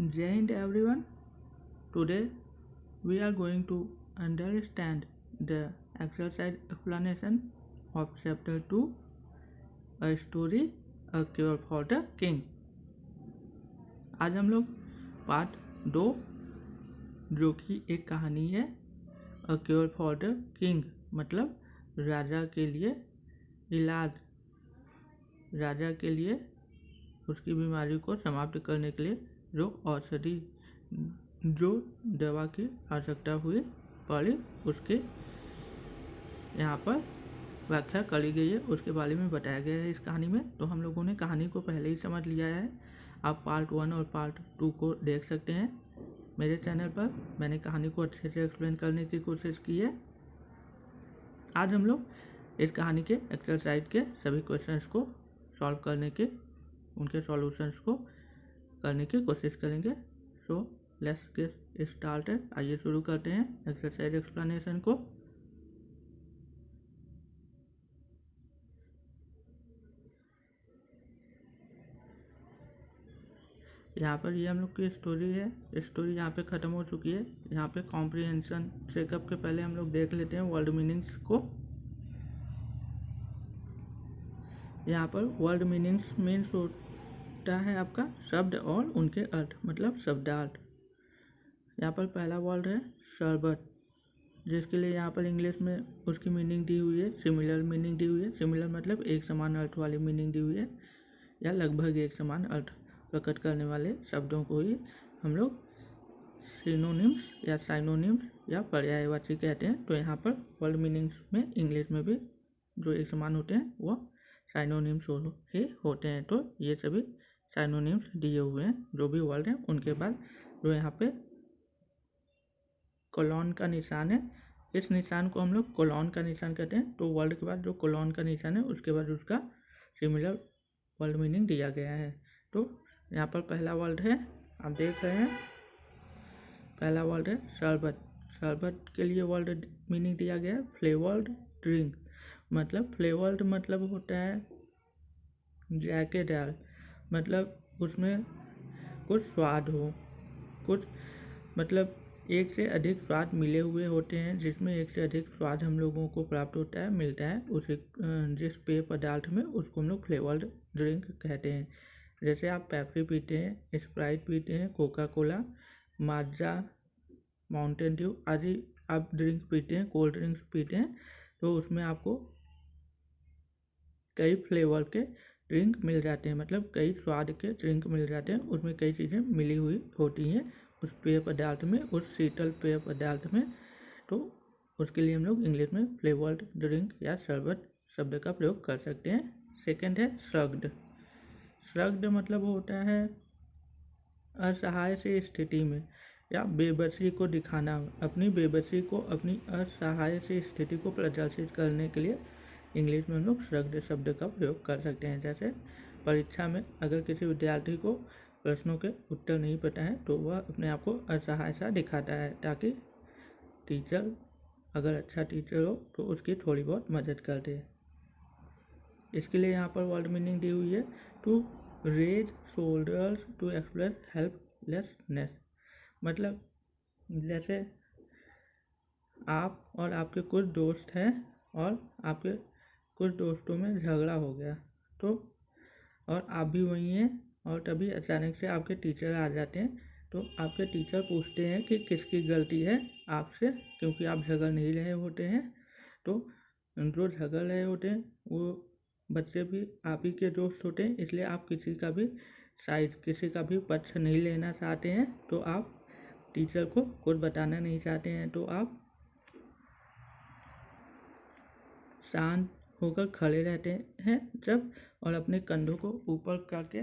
Jai Hind everyone. Today we are going to understand the exercise explanation of chapter 2, A Story, A Cure for the King. आज हम लोग part 2 जो कि एक कहानी है अ क्योर फॉर द किंग मतलब राजा के लिए इलाज, राजा के लिए उसकी बीमारी को समाप्त करने के लिए जो औषधि जो दवा की आवश्यकता हुई पड़ी उसके यहाँ पर व्याख्या करी गई है, उसके बारे में बताया गया है इस कहानी में। तो हम लोगों ने कहानी को पहले ही समझ लिया है। आप पार्ट 1 और पार्ट 2 को देख सकते हैं मेरे चैनल पर। मैंने कहानी को अच्छे से एक्सप्लेन करने की कोशिश की है। आज हम लोग इस कहानी के एक्सरसाइज के सभी क्वेश्चंस को सॉल्व करने के, उनके सॉल्यूशंस को करने की कोशिश करेंगे। So let's get started. आइए शुरू करते हैं एक्सरसाइज एक्सप्लेनेशन को। यहाँ पर ये हम लोग की स्टोरी है। स्टोरी यहाँ पे ख़त्म हो चुकी है। यहाँ पे कॉम्प्रिहेंशन चेकअप के पहले हम लोग देख लेते हैं वर्ड मीनिंग्स को। यहाँ पर वर्ड मीनिंग्स मीन्स होता है आपका शब्द और उनके अर्थ मतलब शब्दार्थ। यहाँ पर पहला वर्ड है शरबत, जिसके लिए यहाँ पर इंग्लिश में उसकी मीनिंग दी हुई है, सिमिलर मीनिंग दी हुई है। सिमिलर मतलब एक समान अर्थ वाली मीनिंग दी हुई है या लगभग एक समान अर्थ प्रकट करने वाले शब्दों को ही हम लोग सिनोनिम्स या साइनोनिम्स या पर्यायवाची कहते हैं। तो यहाँ पर वर्ड मीनिंग्स में इंग्लिश में भी जो एक समान होते हैं वह साइनोनिम्स ही होते हैं। तो ये सभी साइनोनिम्स दिए हुए हैं जो भी वर्ड हैं उनके बाद जो यहाँ पे कोलॉन का निशान है, इस निशान को हम लोग कोलॉन का निशान कहते हैं। तो वर्ड के बाद जो कोलॉन का निशान है उसके बाद उसका सिमिलर वर्ड मीनिंग दिया गया है। तो यहाँ पर पहला वर्ड है, आप देख रहे हैं, पहला वर्ड है शरबत। शरबत के लिए वर्ड मीनिंग दिया गया है फ्लेवर्ड ड्रिंक। मतलब फ्लेवर्ड मतलब होता है जायकेदार, मतलब उसमें कुछ स्वाद हो, कुछ मतलब एक से अधिक स्वाद मिले हुए होते हैं, जिसमें एक से अधिक स्वाद हम लोगों को प्राप्त होता है, मिलता है उसे जिस पेय पदार्थ में, उसको हम लोग फ्लेवर्ड ड्रिंक कहते हैं। जैसे आप पेप्सी पीते हैं, स्प्राइट पीते हैं, कोका कोला, माजा, माउंटेन ड्यू आदि आप ड्रिंक पीते हैं, कोल्ड ड्रिंक्स पीते हैं, तो उसमें आपको कई फ्लेवर के ड्रिंक मिल जाते हैं, मतलब कई स्वाद के ड्रिंक मिल जाते हैं, उसमें कई चीज़ें मिली हुई होती हैं उस पेय पदार्थ में, उस शीतल पेय पदार्थ में। तो उसके लिए हम लोग इंग्लिश में फ्लेवर्ड ड्रिंक या शरबत शब्द का प्रयोग कर सकते हैं। सेकंड है श्रग्ड। श्रग्ड मतलब होता है असहाय से स्थिति में या बेबसी को दिखाना, अपनी बेबसी को, अपनी असहाय से स्थिति को प्रदर्शित करने के लिए इंग्लिश में हम लोग श्रग्ड शब्द का प्रयोग कर सकते हैं। जैसे परीक्षा में अगर किसी विद्यार्थी को प्रश्नों के उत्तर नहीं पता है तो वह अपने आप को असहाय सा दिखाता है, ताकि टीचर अगर अच्छा टीचर हो तो उसकी थोड़ी बहुत मदद कर दे। इसके लिए यहाँ पर वर्ड मीनिंग दी हुई है to raise shoulders to express helplessness. मतलब जैसे आप और आपके कुछ दोस्त हैं और आपके कुछ दोस्तों में झगड़ा हो गया, तो और आप भी वहीं हैं और तभी अचानक से आपके टीचर आ जाते हैं। तो आपके टीचर पूछते हैं कि किसकी गलती है आपसे, क्योंकि आप झगड़ नहीं रहे होते हैं। तो जो झगड़ रहे होते हैं वो बच्चे भी आप ही के दोस्त होते हैं, इसलिए आप किसी का भी साइड, किसी का भी पक्ष नहीं लेना चाहते हैं। तो आप टीचर को कुछ बताना नहीं चाहते हैं, तो आप शांत होकर खड़े रहते हैं जब, और अपने कंधों को ऊपर करके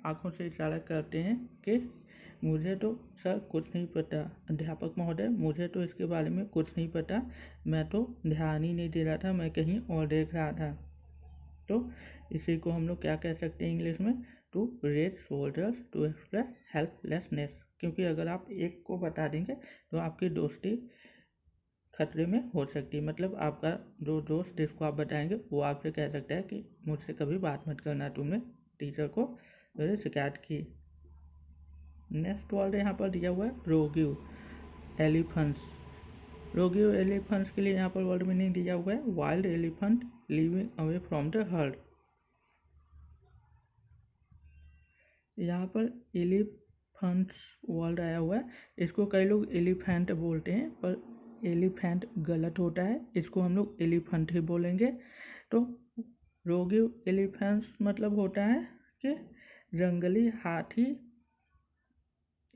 आंखों से इशारा करते हैं कि मुझे तो सर कुछ नहीं पता, अध्यापक महोदय मुझे तो इसके बारे में कुछ नहीं पता, मैं तो ध्यान ही नहीं दे रहा था, मैं कहीं और देख रहा था। तो इसी को हम लोग क्या कह सकते हैं इंग्लिश में, to raise shoulders to express helplessness. क्योंकि अगर आप एक को बता देंगे तो आपकी दोस्ती खतरे में हो सकती है। मतलब आपका जो दोस्त जिसको आप बताएंगे वो आपसे कह सकता है कि मुझसे कभी बात मत करना, तुमने टीचर को मेरी शिकायत की। नेक्स्ट वर्ड यहाँ पर दिया हुआ है रोग्यू एलिफेंट्स। रोग्यू एलिफेंट्स के लिए यहाँ पर वर्ड मीनिंग दिया हुआ है wild elephant living away from the heard. यहाँ पर एलिफेंट्स वर्ड आया हुआ है, इसको कई लोग एलिफेंट बोलते हैं पर एलिफेंट गलत होता है, इसको हम लोग एलिफेंट ही बोलेंगे। तो रोग्यू एलिफेंट्स मतलब होता है कि जंगली हाथी,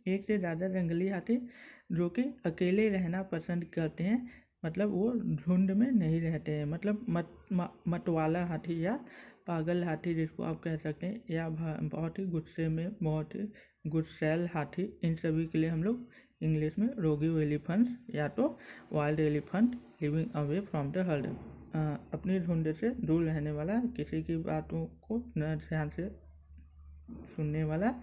एक से ज़्यादा जंगली हाथी जो कि अकेले रहना पसंद करते हैं, मतलब वो झुंड में नहीं रहते हैं, मतलब मतवाला हाथी या पागल हाथी जिसको आप कह सकते हैं, या बहुत ही गुस्से में, बहुत ही गुस्सैल हाथी, इन सभी के लिए हम लोग इंग्लिश में रोग्यू एलिफेंट्स या तो wild elephant living away from the heard, अपनी झुंड से दूर रहने वाला, किसी की बातों को न ध्यान से सुनने वाला,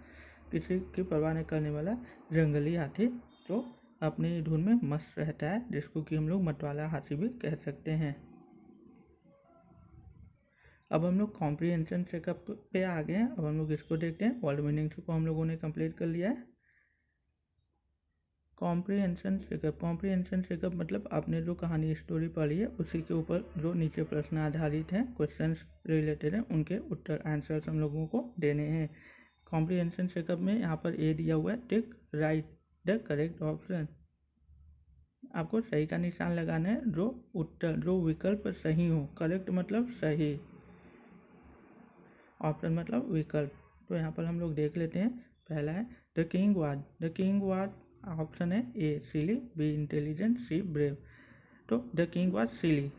किसी की परवाह नहीं करने वाला जंगली हाथी तो अपनी धुन में मस्त रहता है, जिसको कि हम लोग मतवाला हाथी भी कह सकते हैं। अब हम लोग कॉम्प्रिहेंशन चेकअप पे आ गए हैं। अब हम लोग इसको देखते हैं। वर्ड मीनिंग्स को हम लोगों ने कंप्लीट कर लिया है। कॉम्प्रिहेंशन चेकअप मतलब आपने जो कहानी स्टोरी पढ़ी है उसी के ऊपर जो नीचे प्रश्न आधारित हैं, क्वेश्चंस रिलेटेड हैं, उनके उत्तर आंसर्स हम लोगों को देने हैं। कॉम्प्रिहेंशन चेकअप में यहाँ पर ए दिया हुआ है, टिक राइट द करेक्ट ऑप्शन। आपको सही का निशान लगाना है, जो विकल्प सही हो। करेक्ट मतलब सही, ऑप्शन मतलब विकल्प। तो यहाँ पर हम लोग देख लेते हैं। पहला है द किंग वाज, ऑप्शन है ए सिली, बी इंटेलिजेंट, सी ब्रेव। तो द किंग वाज सिली,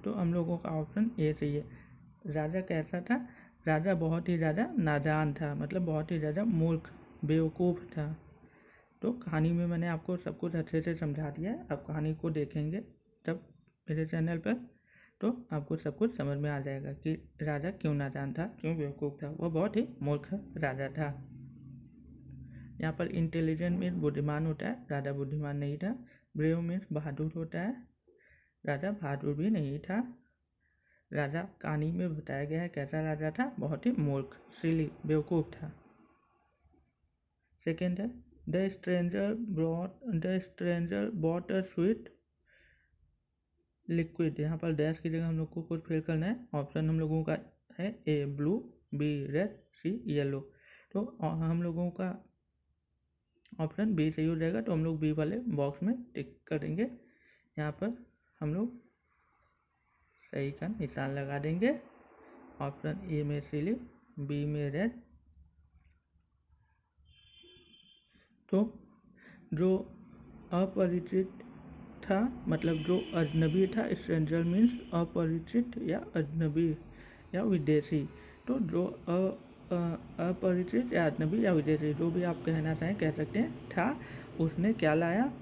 तो हम लोगों का ऑप्शन ए सही है। राजा कैसा था? राजा बहुत ही ज़्यादा नादान था, मतलब बहुत ही ज़्यादा मूर्ख, बेवकूफ़ था। तो कहानी में मैंने आपको सब कुछ अच्छे से समझा दिया है। आप कहानी को देखेंगे तब मेरे चैनल पर, तो आपको सब कुछ समझ में आ जाएगा कि राजा क्यों नादान था, क्यों बेवकूफ़ था। वो बहुत ही मूर्ख राजा था। यहाँ पर इंटेलिजेंट मीन्स बुद्धिमान होता है, राजा बुद्धिमान नहीं था। ब्रेव मीन्स बहादुर होता है, राजा बहादुर भी नहीं था। राजा कहानी में बताया गया है कैसा राजा था, बहुत ही मूर्ख, सिली, बेवकूफ़ था। सेकेंड है the stranger bought a sweet liquid. यहाँ पर डैश की जगह हम लोग को कुछ फिल करना है। ऑप्शन हम लोगों का है ए ब्लू, बी रेड, सी येलो। तो हम लोगों का ऑप्शन बी सही हो जाएगा, तो हम लोग बी वाले बॉक्स में टिक करेंगे। यहाँ पर हम लोग सही का निशान लगा देंगे। ऑप्शन ए में सिली, बी में रेड। तो जो अपरिचित था, मतलब जो अजनबी था, स्ट्रेंजर मीन्स अपरिचित या अजनबी या विदेशी। तो जो अपरिचित या अजनबी या विदेशी, जो भी आप कहना चाहें कह सकते हैं, था, उसने क्या लाया?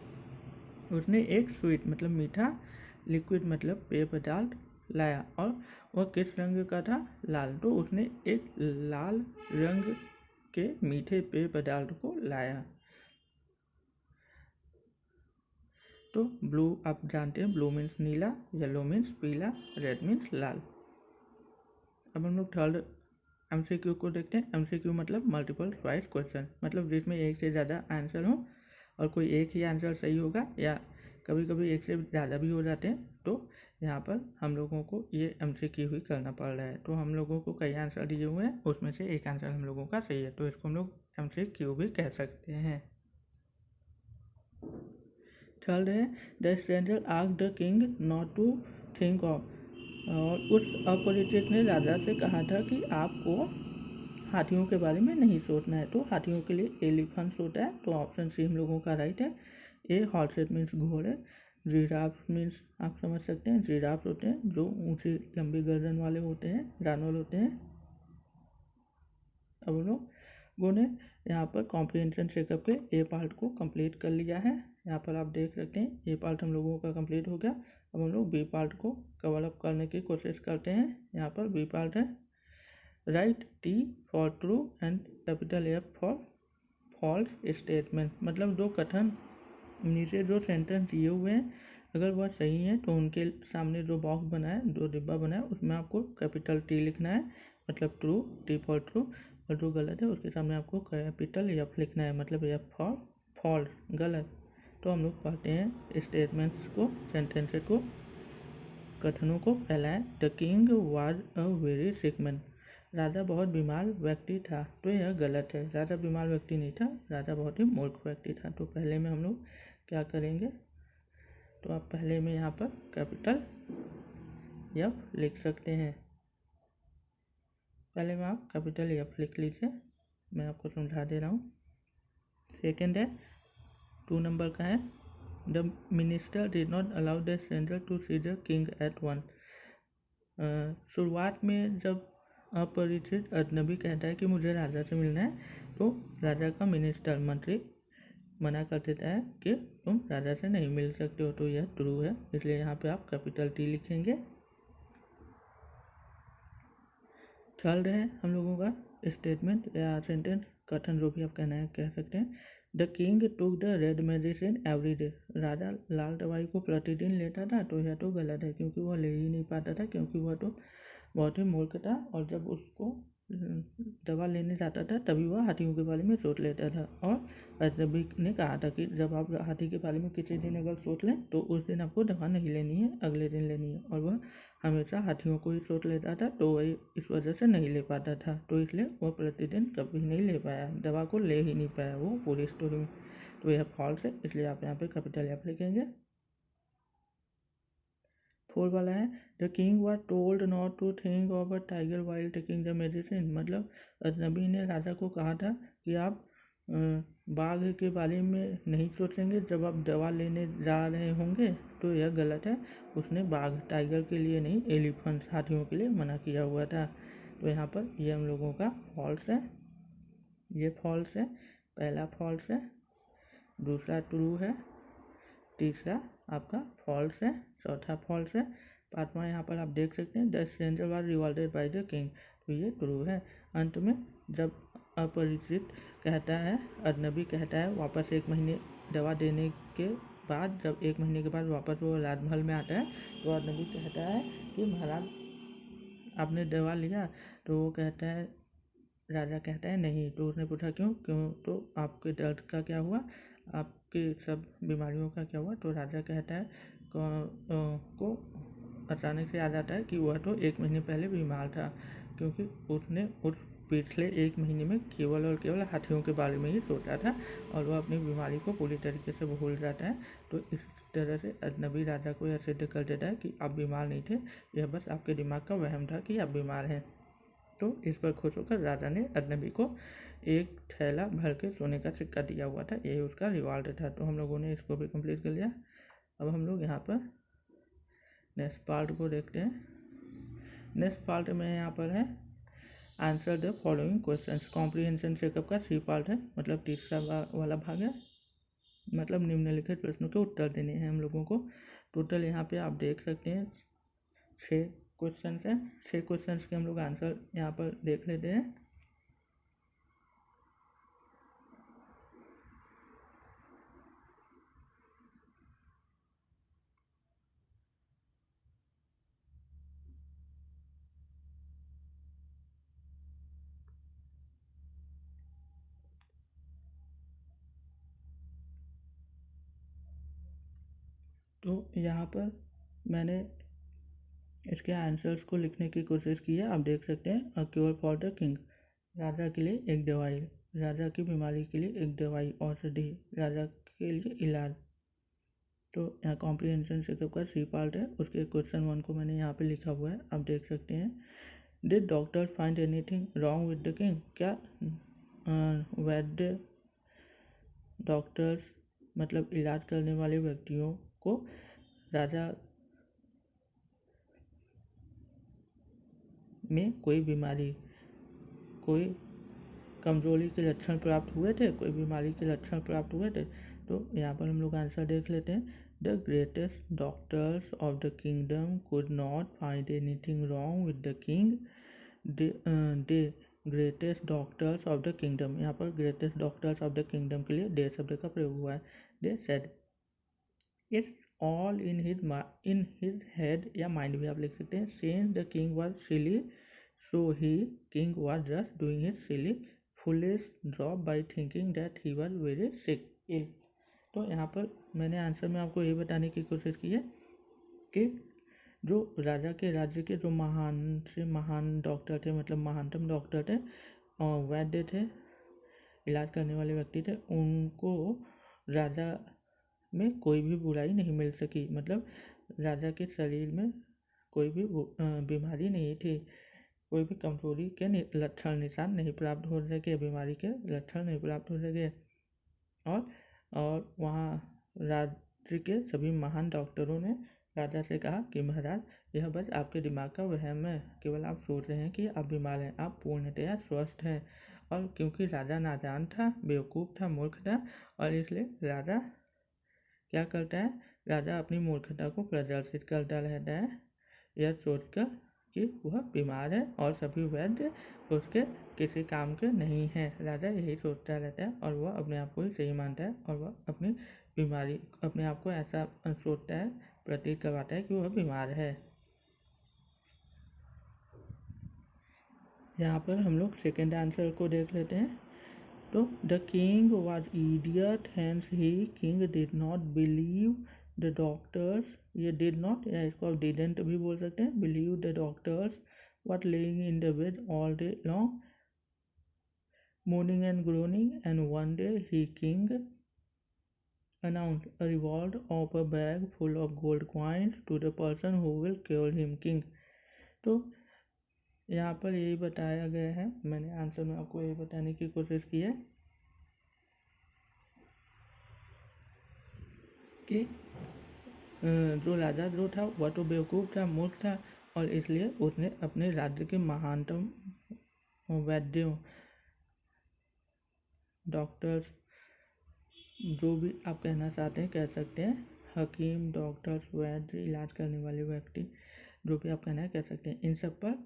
उसने एक स्वीट मतलब मीठा, लिक्विड मतलब पेय पदार्थ लाया, और वह किस रंग का था? लाल। तो उसने एक लाल रंग के मीठे पेय पदार्थ को लाया। तो ब्लू आप जानते हैं, ब्लू मीन्स नीला, येलो मीन्स पीला, रेड मीन्स लाल। अब हम लोग थर्ड एमसीक्यू को देखते हैं। एमसीक्यू मतलब मल्टीपल चॉइस क्वेश्चन, मतलब जिसमें एक से ज़्यादा आंसर हो और कोई एक ही आंसर सही होगा, या कभी कभी एक से ज़्यादा भी हो जाते हैं। तो यहाँ पर हम लोगों को ये एमसीक्यू ही करना पड़ रहा है। तो हम लोगों को कई आंसर दिए हुए हैं, उसमें से एक आंसर हम लोगों का सही है, तो इसको हम लोग एमसीक्यू भी कह सकते हैं। थर्ड है the stranger asked the king not to think of, और उस अपरिचित ने राजा से कहा था कि आपको हाथियों के बारे में नहीं सोचना है। तो हाथियों के लिए एलिफेंट्स होता है, तो ऑप्शन सी हम लोगों का राइट है। ए हॉर्सेस मीन्स घोड़े, जिराफ मीन्स आप समझ सकते हैं, जिराफ होते हैं जो ऊंची लंबी गर्दन वाले होते हैं, जानवर होते हैं। अब हम लोगों ने यहाँ पर कॉम्प्रिहेंशन चेकअप के ए पार्ट को कंप्लीट कर लिया है। यहाँ पर आप देख सकते हैं ए पार्ट हम लोगों का कंप्लीट हो गया। अब हम लोग बी पार्ट को कवर अप करने की कोशिश करते हैं। यहाँ पर बी पार्ट है right T for true and capital F for false statement, मतलब जो कथन नीचे जो सेंटेंस दिए हुए हैं, अगर वह सही है तो उनके सामने जो बॉक्स बना है, जो डिब्बा बना है, उसमें आपको कैपिटल टी लिखना है, मतलब ट्रू, टी फॉर ट्रू, और जो गलत है उसके सामने आपको कैपिटल एफ लिखना है, मतलब एफ फॉर फॉल्स, गलत। तो हम लोग पढ़ते हैं स्टेटमेंट्स को, सेंटेंसेस को, कथनों को। पहला है the king was a very sick man, राजा बहुत बीमार व्यक्ति था। तो यह गलत है, राजा बीमार व्यक्ति नहीं था, राजा बहुत ही मूर्ख व्यक्ति था। तो पहले में हम लोग क्या करेंगे, तो आप पहले में यहाँ पर कैपिटल एफ लिख सकते हैं। पहले में आप कैपिटल एफ लिख लीजिए, मैं आपको समझा दे रहा हूँ। सेकेंड है 2 नंबर का है the minister did not allow the stranger to see the king at once. शुरुआत में जब अपरिचित अजनबी कहता है कि मुझे राजा से मिलना है, तो राजा का मिनिस्टर, मंत्री मना कर देता है कि तुम राजा से नहीं मिल सकते हो। तो यह ट्रू है, इसलिए यहाँ पे आप कैपिटल टी लिखेंगे। थर्ड है हम लोगों का स्टेटमेंट या सेंटेंस, कथन, जो भी आप कहना है कह सकते हैं। The king took the red medicine every day, राजा लाल दवाई को प्रतिदिन लेता था। तो यह तो गलत है, क्योंकि वह ले ही नहीं पाता था, क्योंकि वह तो बहुत ही मूर्ख था। और जब उसको दवा लेने जाता था तभी वह हाथियों के बारे में सोच लेता था। और अजनबी ने कहा था कि जब आप हाथी के बारे में किसी दिन अगर सोच लें तो उस दिन आपको दवा नहीं लेनी है, अगले दिन लेनी है। और वह हमेशा हाथियों को ही सोच लेता था, तो वही इस वजह से नहीं ले पाता था। तो इसलिए वह प्रतिदिन कभी नहीं ले पाया, दवा को ले ही नहीं पाया वो पूरी स्टोरी में। तो यह फॉल्स है, इसलिए आप यहाँ पे कैपिटल एफ लिखेंगे। 4 वाला है the king was told not to think of a tiger while taking the medicine, मतलब अजनबी ने राजा को कहा था कि आप बाघ के बारे में नहीं सोचेंगे जब आप दवा लेने जा रहे होंगे। तो यह गलत है, उसने बाघ, टाइगर के लिए नहीं, एलिफेंट्स, हाथियों के लिए मना किया हुआ था। तो यहाँ पर ये हम लोगों का फॉल्स है, ये फॉल्स है, पहला फॉल्स है, दूसरा ट्रू है, तीसरा आपका फॉल्स है, चौथा फॉल्स है, पांचवा यहाँ पर आप देख सकते हैं the stranger was revolted by the king. तो ये ट्रू है। अंत में जब अपरिचित कहता है, अजनबी कहता है वापस 1 महीने दवा देने के बाद, जब 1 महीने के बाद वापस वो राजमहल में आता है, तो अजनबी कहता है कि महाराज आपने दवा लिया। तो वो कहता है, राजा कहता है नहीं। तो उसने पूछा क्यों क्यों, तो आपके दर्द का क्या हुआ, आपके सब बीमारियों का क्या हुआ। तो राजा कहता है को अचानक से याद आता है कि वह तो 1 महीने पहले बीमार था, क्योंकि उसने उस पिछले 1 महीने में केवल और केवल हाथियों के बारे में ही सोचा था, और वह अपनी बीमारी को पूरी तरीके से भूल जाता है। तो इस तरह से अजनबी राजा को यह सिद्ध कर देता है कि आप बीमार नहीं थे, यह बस आपके दिमाग का वहम था कि आप बीमार हैं। तो इस पर खुश होकर राजा ने अजनबी को 1 थैला भर के सोने का सिक्का दिया हुआ था, यही उसका रिवार्ड था। तो हम लोगों ने इसको भी कंप्लीट कर लिया। अब हम लोग यहाँ पर नेक्स्ट पार्ट को देखते हैं। नेक्स्ट पार्ट में यहाँ पर है answer the following questions. Comprehension checkup का सी पार्ट है, मतलब तीसरा वाला भाग है, मतलब निम्नलिखित प्रश्नों के उत्तर देने हैं हम लोगों को। टोटल यहाँ पे आप देख सकते हैं 6 क्वेश्चन हैं। 6 क्वेश्चन के हम लोग आंसर यहाँ पर देख लेते हैं। तो यहाँ पर मैंने इसके आंसर्स को लिखने की कोशिश की है। आप देख सकते हैं a cure for the king, राजा के लिए एक दवाई, राजा की बीमारी के लिए एक दवाई, औषधि, राजा के लिए इलाज। तो यहाँ कॉम्प्रिहेंशन चेकअप का सी पार्ट है, उसके क्वेश्चन 1 को मैंने यहाँ पे लिखा हुआ है, आप देख सकते हैं। Did doctor find anything wrong with the king, क्या वैद्य, डॉक्टर्स मतलब इलाज करने वाले व्यक्तियों को राजा में कोई बीमारी, कोई कमजोरी के लक्षण प्राप्त हुए थे, कोई बीमारी के लक्षण प्राप्त हुए थे। तो यहाँ पर हम लोग आंसर देख लेते हैं। The greatest doctors of the kingdom could not find anything wrong with the king. They greatest doctors of the kingdom, यहाँ पर greatest doctors of the kingdom के लिए दे शब्द का प्रयोग हुआ है। They said it's all in his head या माइंड भी आप लिख सकते हैं। Since the king was silly So king was just doing his silly foolish job by thinking that he was very sick ill. तो यहाँ पर मैंने आंसर में आपको ये बताने की कोशिश की है कि जो राजा के राज्य के जो महान से महान डॉक्टर थे, मतलब महानतम डॉक्टर थे और वैद्य थे, इलाज करने वाले व्यक्ति थे, उनको राजा में कोई भी बुराई नहीं मिल सकी। मतलब राजा के शरीर में कोई भी बीमारी नहीं थी, कोई भी कमजोरी के लक्षण निशान नहीं प्राप्त हो सके, बीमारी के लक्षण नहीं प्राप्त हो सके। और वहाँ राज्य के सभी महान डॉक्टरों ने राजा से कहा कि महाराज, यह बस आपके दिमाग का वहम है, केवल आप सोच रहे हैं कि आप बीमार हैं, आप पूर्णतया स्वस्थ हैं। और क्योंकि राजा नादान था, बेवकूफ़ था, मूर्ख था, और इसलिए राजा क्या करता है, राजा अपनी मूर्खता को प्रदर्शित करता रहता है, यह सोचकर कि वह बीमार है और सभी वैद्य उसके किसी काम के नहीं हैं। राजा यही सोचता रहता है और वह अपने आप को ही सही मानता है और वह अपनी बीमारी, अपने आप को ऐसा सोचता है, प्रतीत करवाता है कि वह बीमार है। यहाँ पर हम लोग सेकेंड आंसर को देख लेते हैं। तो the king was idiot, hence he king did not believe the doctors, ये डिड नॉट या इसको आप डिडेंट भी बोल सकते हैं, believe the doctors what laying in the bed all day long, moaning and groaning, and one day he king announced a reward of a bag full of gold coins to the person who will cure him king। तो यहाँ पर यही बताया गया है, मैंने answer में आपको यही बताने की कोशिश की है कि जो राजा जो था वह तो बेवकूफ़ था, मूर्ख था, और इसलिए उसने अपने राज्य के महानतम वैद्यों, डॉक्टर्स, जो भी आप कहना चाहते हैं कह सकते हैं, हकीम, डॉक्टर्स, वैद्य, इलाज करने वाले व्यक्ति, जो भी आप कहना है कह सकते हैं, इन सब पर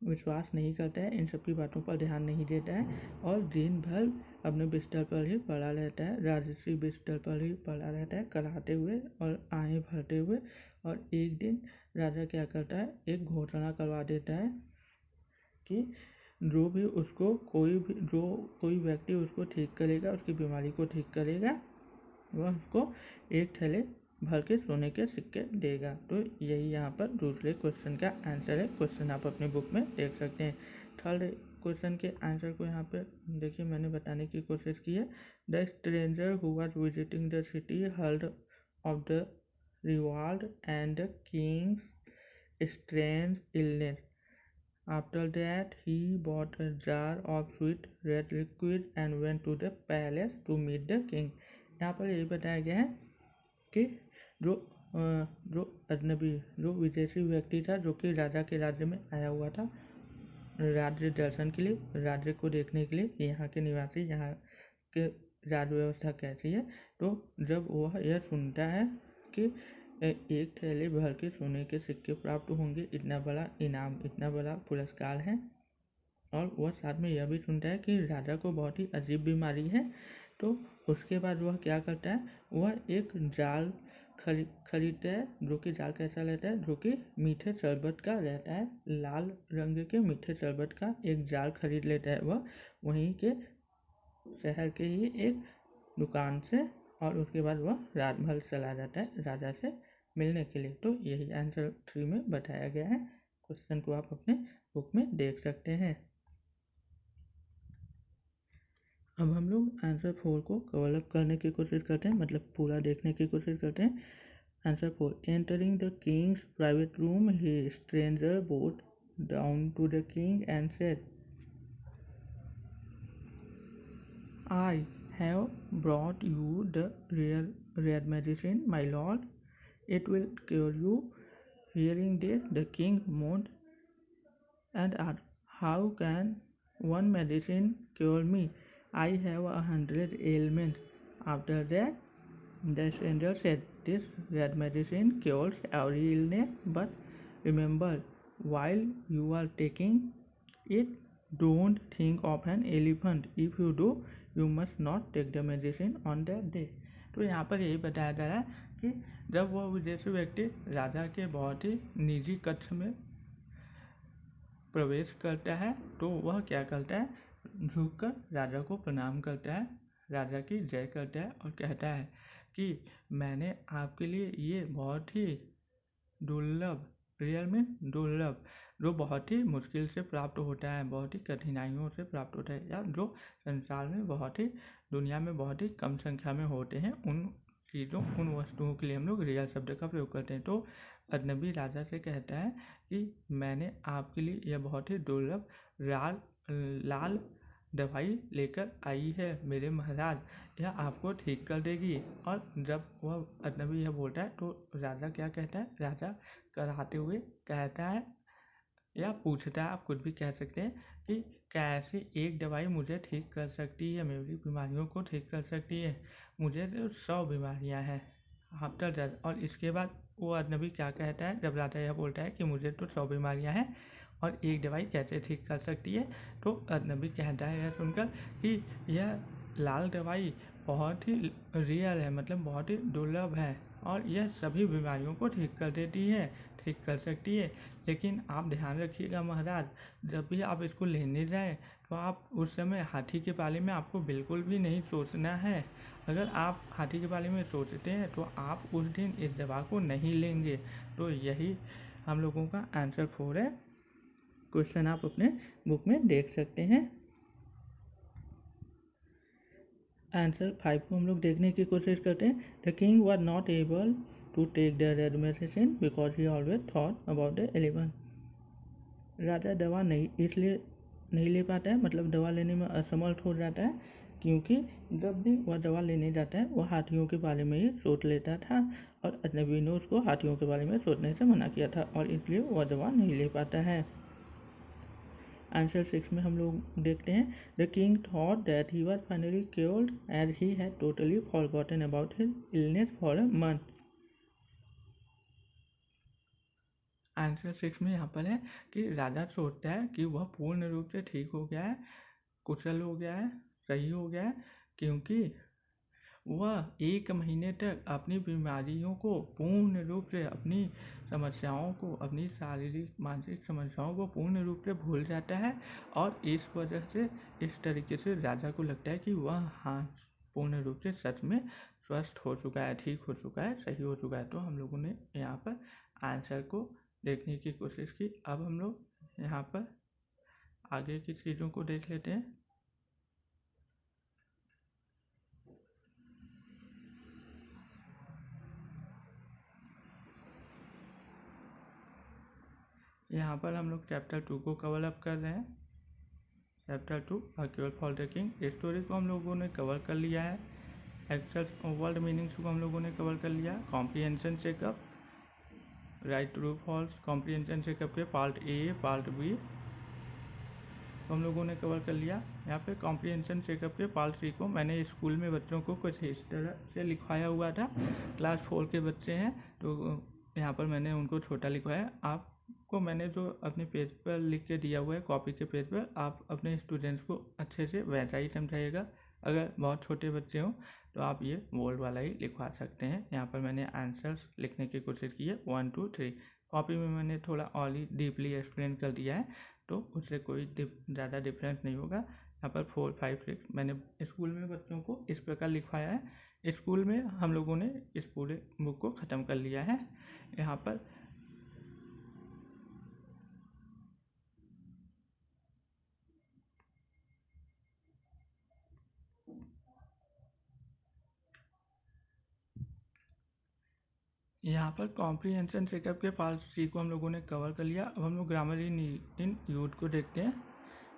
विश्वास नहीं करता है, इन सब की बातों पर ध्यान नहीं देता है और दिन भर अपने बिस्तर पर ही पड़ा रहता है, राजसी बिस्तर पर ही पड़ा रहता है, कराहते हुए और आहें भरते हुए। और एक दिन राजा क्या करता है, एक घोषणा करवा देता है कि जो भी उसको कोई व्यक्ति उसको ठीक करेगा, उसकी बीमारी को ठीक करेगा, वह उसको एक थैले भर के सोने के सिक्के देगा। तो यही यहाँ पर दूसरे क्वेश्चन का आंसर है। क्वेश्चन आप अपने बुक में देख सकते हैं। थर्ड क्वेश्चन के आंसर को यहाँ पे देखिए मैंने बताने की कोशिश की है। The stranger who was visiting the city heard of the reward and the Kings strange illness. After that, he bought a jar of sweet red liquid and went to the palace to meet the king। यहाँ पर यही बताया गया है कि जो अजनबी, जो विदेशी व्यक्ति था, जो कि राजा के राज्य में आया हुआ था राज्य दर्शन के लिए, राज्य को देखने के लिए, यहाँ के निवासी, यहाँ के राज व्यवस्था कैसी है। तो जब वह यह सुनता है कि एक थैले भर के सोने के सिक्के प्राप्त होंगे, इतना बड़ा इनाम, इतना बड़ा पुरस्कार है, और वह साथ में यह भी सुनता है कि राजा को बहुत ही अजीब बीमारी है, तो उसके बाद वह क्या करता है, वह एक जाल खरीदता है, जो कि जाल कैसा रहता है, जो कि मीठे शरबत का रहता है, लाल रंग के मीठे शरबत का एक जाल खरीद लेता है वह वहीं के शहर के ही एक दुकान से, और उसके बाद वह राजमहल चला जाता है राजा से मिलने के लिए। तो यही आंसर 3 में बताया गया है। क्वेश्चन को आप अपने बुक में देख सकते हैं। अब हम लोग आंसर 4 को कवर अप करने की कोशिश करते हैं, मतलब पूरा देखने की कोशिश करते हैं। Answer 4, entering the king's private room he stranger bowed down to the king and said, I have brought you the rare medicine, my lord. It will cure you. Hearing this, the king moaned and asked, how can one medicine cure me? I have 100 ailments. After that, the stranger said, this red medicine cures every illness, but remember, while you are taking it, don't think of an elephant. If you do, you must not take the medicine on that day। तो यहाँ पर यही बताया गया है कि जब वह विदेशी व्यक्ति राजा के बहुत ही निजी कक्ष में प्रवेश करता है तो वह क्या करता है, झुककर राजा को प्रणाम करता है, राजा की जय करता है और कहता है कि मैंने आपके लिए ये बहुत ही दुर्लभ, रियल में दुर्लभ, जो बहुत ही मुश्किल से प्राप्त होता है, बहुत ही कठिनाइयों से प्राप्त होता है, या जो संसार में बहुत ही, दुनिया में बहुत ही कम संख्या में होते हैं, उन चीज़ों, उन वस्तुओं के लिए हम लोग रियल शब्द का प्रयोग करते हैं। तो अजनबी राजा से कहता है कि मैंने आपके लिए यह बहुत ही दुर्लभ लाल दवाई लेकर आई है मेरे महाराज, यह आपको ठीक कर देगी। और जब वह अजनबी यह बोलता है तो राजा क्या कहता है, राजा कराते हुए कहता है या पूछता है, आप कुछ भी कह सकते हैं, कि कैसे एक दवाई मुझे ठीक कर सकती है, मेरी बीमारियों को ठीक कर सकती है, मुझे तो 100 बीमारियां हैं आफ्टर दैट। और इसके बाद वो अजनबी क्या कहता है, जब राजा यह बोलता है कि मुझे तो 100 बीमारियां हैं और एक दवाई कैसे ठीक कर सकती है, तो अजनबी कहता है यह सुनकर कि यह लाल दवाई बहुत ही रियल है, मतलब बहुत ही दुर्लभ है, और यह सभी बीमारियों को ठीक कर देती है, ठीक कर सकती है। लेकिन आप ध्यान रखिएगा महाराज, जब भी आप इसको लेने जाएं तो आप उस समय हाथी के बारे में आपको बिल्कुल भी नहीं सोचना है। अगर आप हाथी के बारे में सोचते हैं तो आप उस दिन इस दवा को नहीं लेंगे। तो यही हम लोगों का आंसर 4 है। क्वेश्चन आप अपने बुक में देख सकते हैं। आंसर 5 को हम लोग देखने की कोशिश करते हैं। The king was not able to take the red medicine because he always thought about the 11। राजा दवा इसलिए नहीं ले पाता है, मतलब दवा लेने में असमर्थ हो जाता है, क्योंकि जब भी वह दवा लेने जाता है वह हाथियों के बारे में ही सोच लेता था, और अजनबी ने उसको हाथियों के बारे में सोचने से मना किया था, और इसलिए वह दवा नहीं ले पाता है। आंसर 6 में हम लोग देखते हैं, the king thought that he was finally cured as he had totally forgotten about his illness for a month. Answer 6 में यहाँ पर है कि राजा सोचता है कि वह पूर्ण रूप से ठीक हो गया है, कुशल हो गया है, सही हो गया है, क्योंकि वह 1 महीने तक अपनी बीमारियों को पूर्ण रूप से, अपनी समस्याओं को, अपनी शारीरिक मानसिक समस्याओं को पूर्ण रूप से भूल जाता है, और इस वजह से, इस तरीके से राजा को लगता है कि वह पूर्ण रूप से सच में स्वस्थ हो चुका है, ठीक हो चुका है, सही हो चुका है। तो हम लोगों ने यहाँ पर आंसर को देखने की कोशिश की। अब हम लोग यहाँ पर आगे की चीज़ों को देख लेते हैं। यहाँ पर हम लोग चैप्टर 2 को कवर अप कर रहे हैं। Chapter 2 a cure for the king, story को हम लोगों ने कवर कर लिया है। एक्चुअल वर्ड मीनिंग्स को हम लोगों ने कवर कर लिया। Comprehension checkup, right true false, comprehension checkup के पार्ट ए, पार्ट बी को हम लोगों ने कवर कर लिया। यहाँ पे कॉम्प्रिहेंशन चेकअप के पार्ट सी को मैंने स्कूल में बच्चों को कुछ इस तरह से लिखवाया हुआ था। क्लास 4 के बच्चे हैं तो यहाँ पर मैंने उनको छोटा लिखवाया। आपको मैंने जो अपने पेज पर लिख के दिया हुआ है, कॉपी के पेज पर, आप अपने स्टूडेंट्स को अच्छे से वैसा ही समझाइएगा। अगर बहुत छोटे बच्चे हों तो आप ये बोल्ड वाला ही लिखवा सकते हैं। यहाँ पर मैंने आंसर्स लिखने की कोशिश की है 1 2 3। कॉपी में मैंने थोड़ा और ही डीपली एक्सप्लेन कर दिया है, तो उससे कोई ज़्यादा डिफरेंस नहीं होगा। यहाँ पर 4 5 6 मैंने स्कूल में बच्चों को इस प्रकार लिखवाया है। स्कूल में हम लोगों ने इस पूरे बुक को ख़त्म कर लिया है। यहाँ पर कॉम्प्रिहेंशन चेकअप के पार्ट सी को हम लोगों ने कवर कर लिया। अब हम लोग ग्रामर इन यूज को देखते हैं।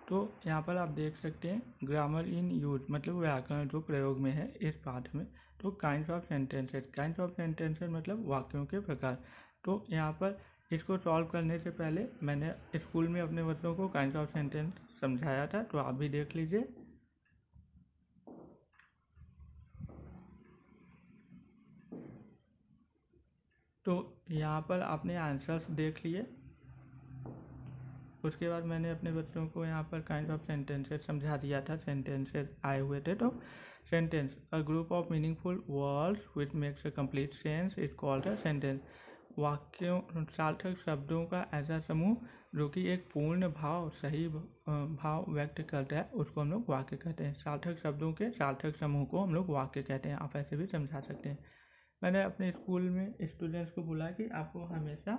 तो यहाँ पर आप देख सकते हैं ग्रामर इन यूज मतलब व्याकरण जो प्रयोग में है इस पाठ में। तो काइंड्स ऑफ सेंटेंसेस मतलब वाक्यों के प्रकार। तो यहाँ पर इसको सॉल्व करने से पहले मैंने स्कूल में अपने बच्चों को काइंड्स ऑफ सेंटेंस समझाया था, तो आप भी देख लीजिए। तो यहाँ पर आपने आंसर्स देख लिए। उसके बाद मैंने अपने बच्चों को यहाँ पर काइंड ऑफ सेंटेंसेस समझा दिया था। सेंटेंसेस आए हुए थे, तो sentence a group of meaningful words which makes a complete sense is called a sentence. वाक्यों, सार्थक शब्दों का ऐसा समूह जो कि एक पूर्ण भाव सही भाव व्यक्त करता है, उसको हम लोग वाक्य कहते हैं। सार्थक शब्दों के सार्थक समूह को हम लोग वाक्य कहते हैं। आप ऐसे भी समझा सकते हैं। मैंने अपने स्कूल में स्टूडेंट्स को बोला कि आपको हमेशा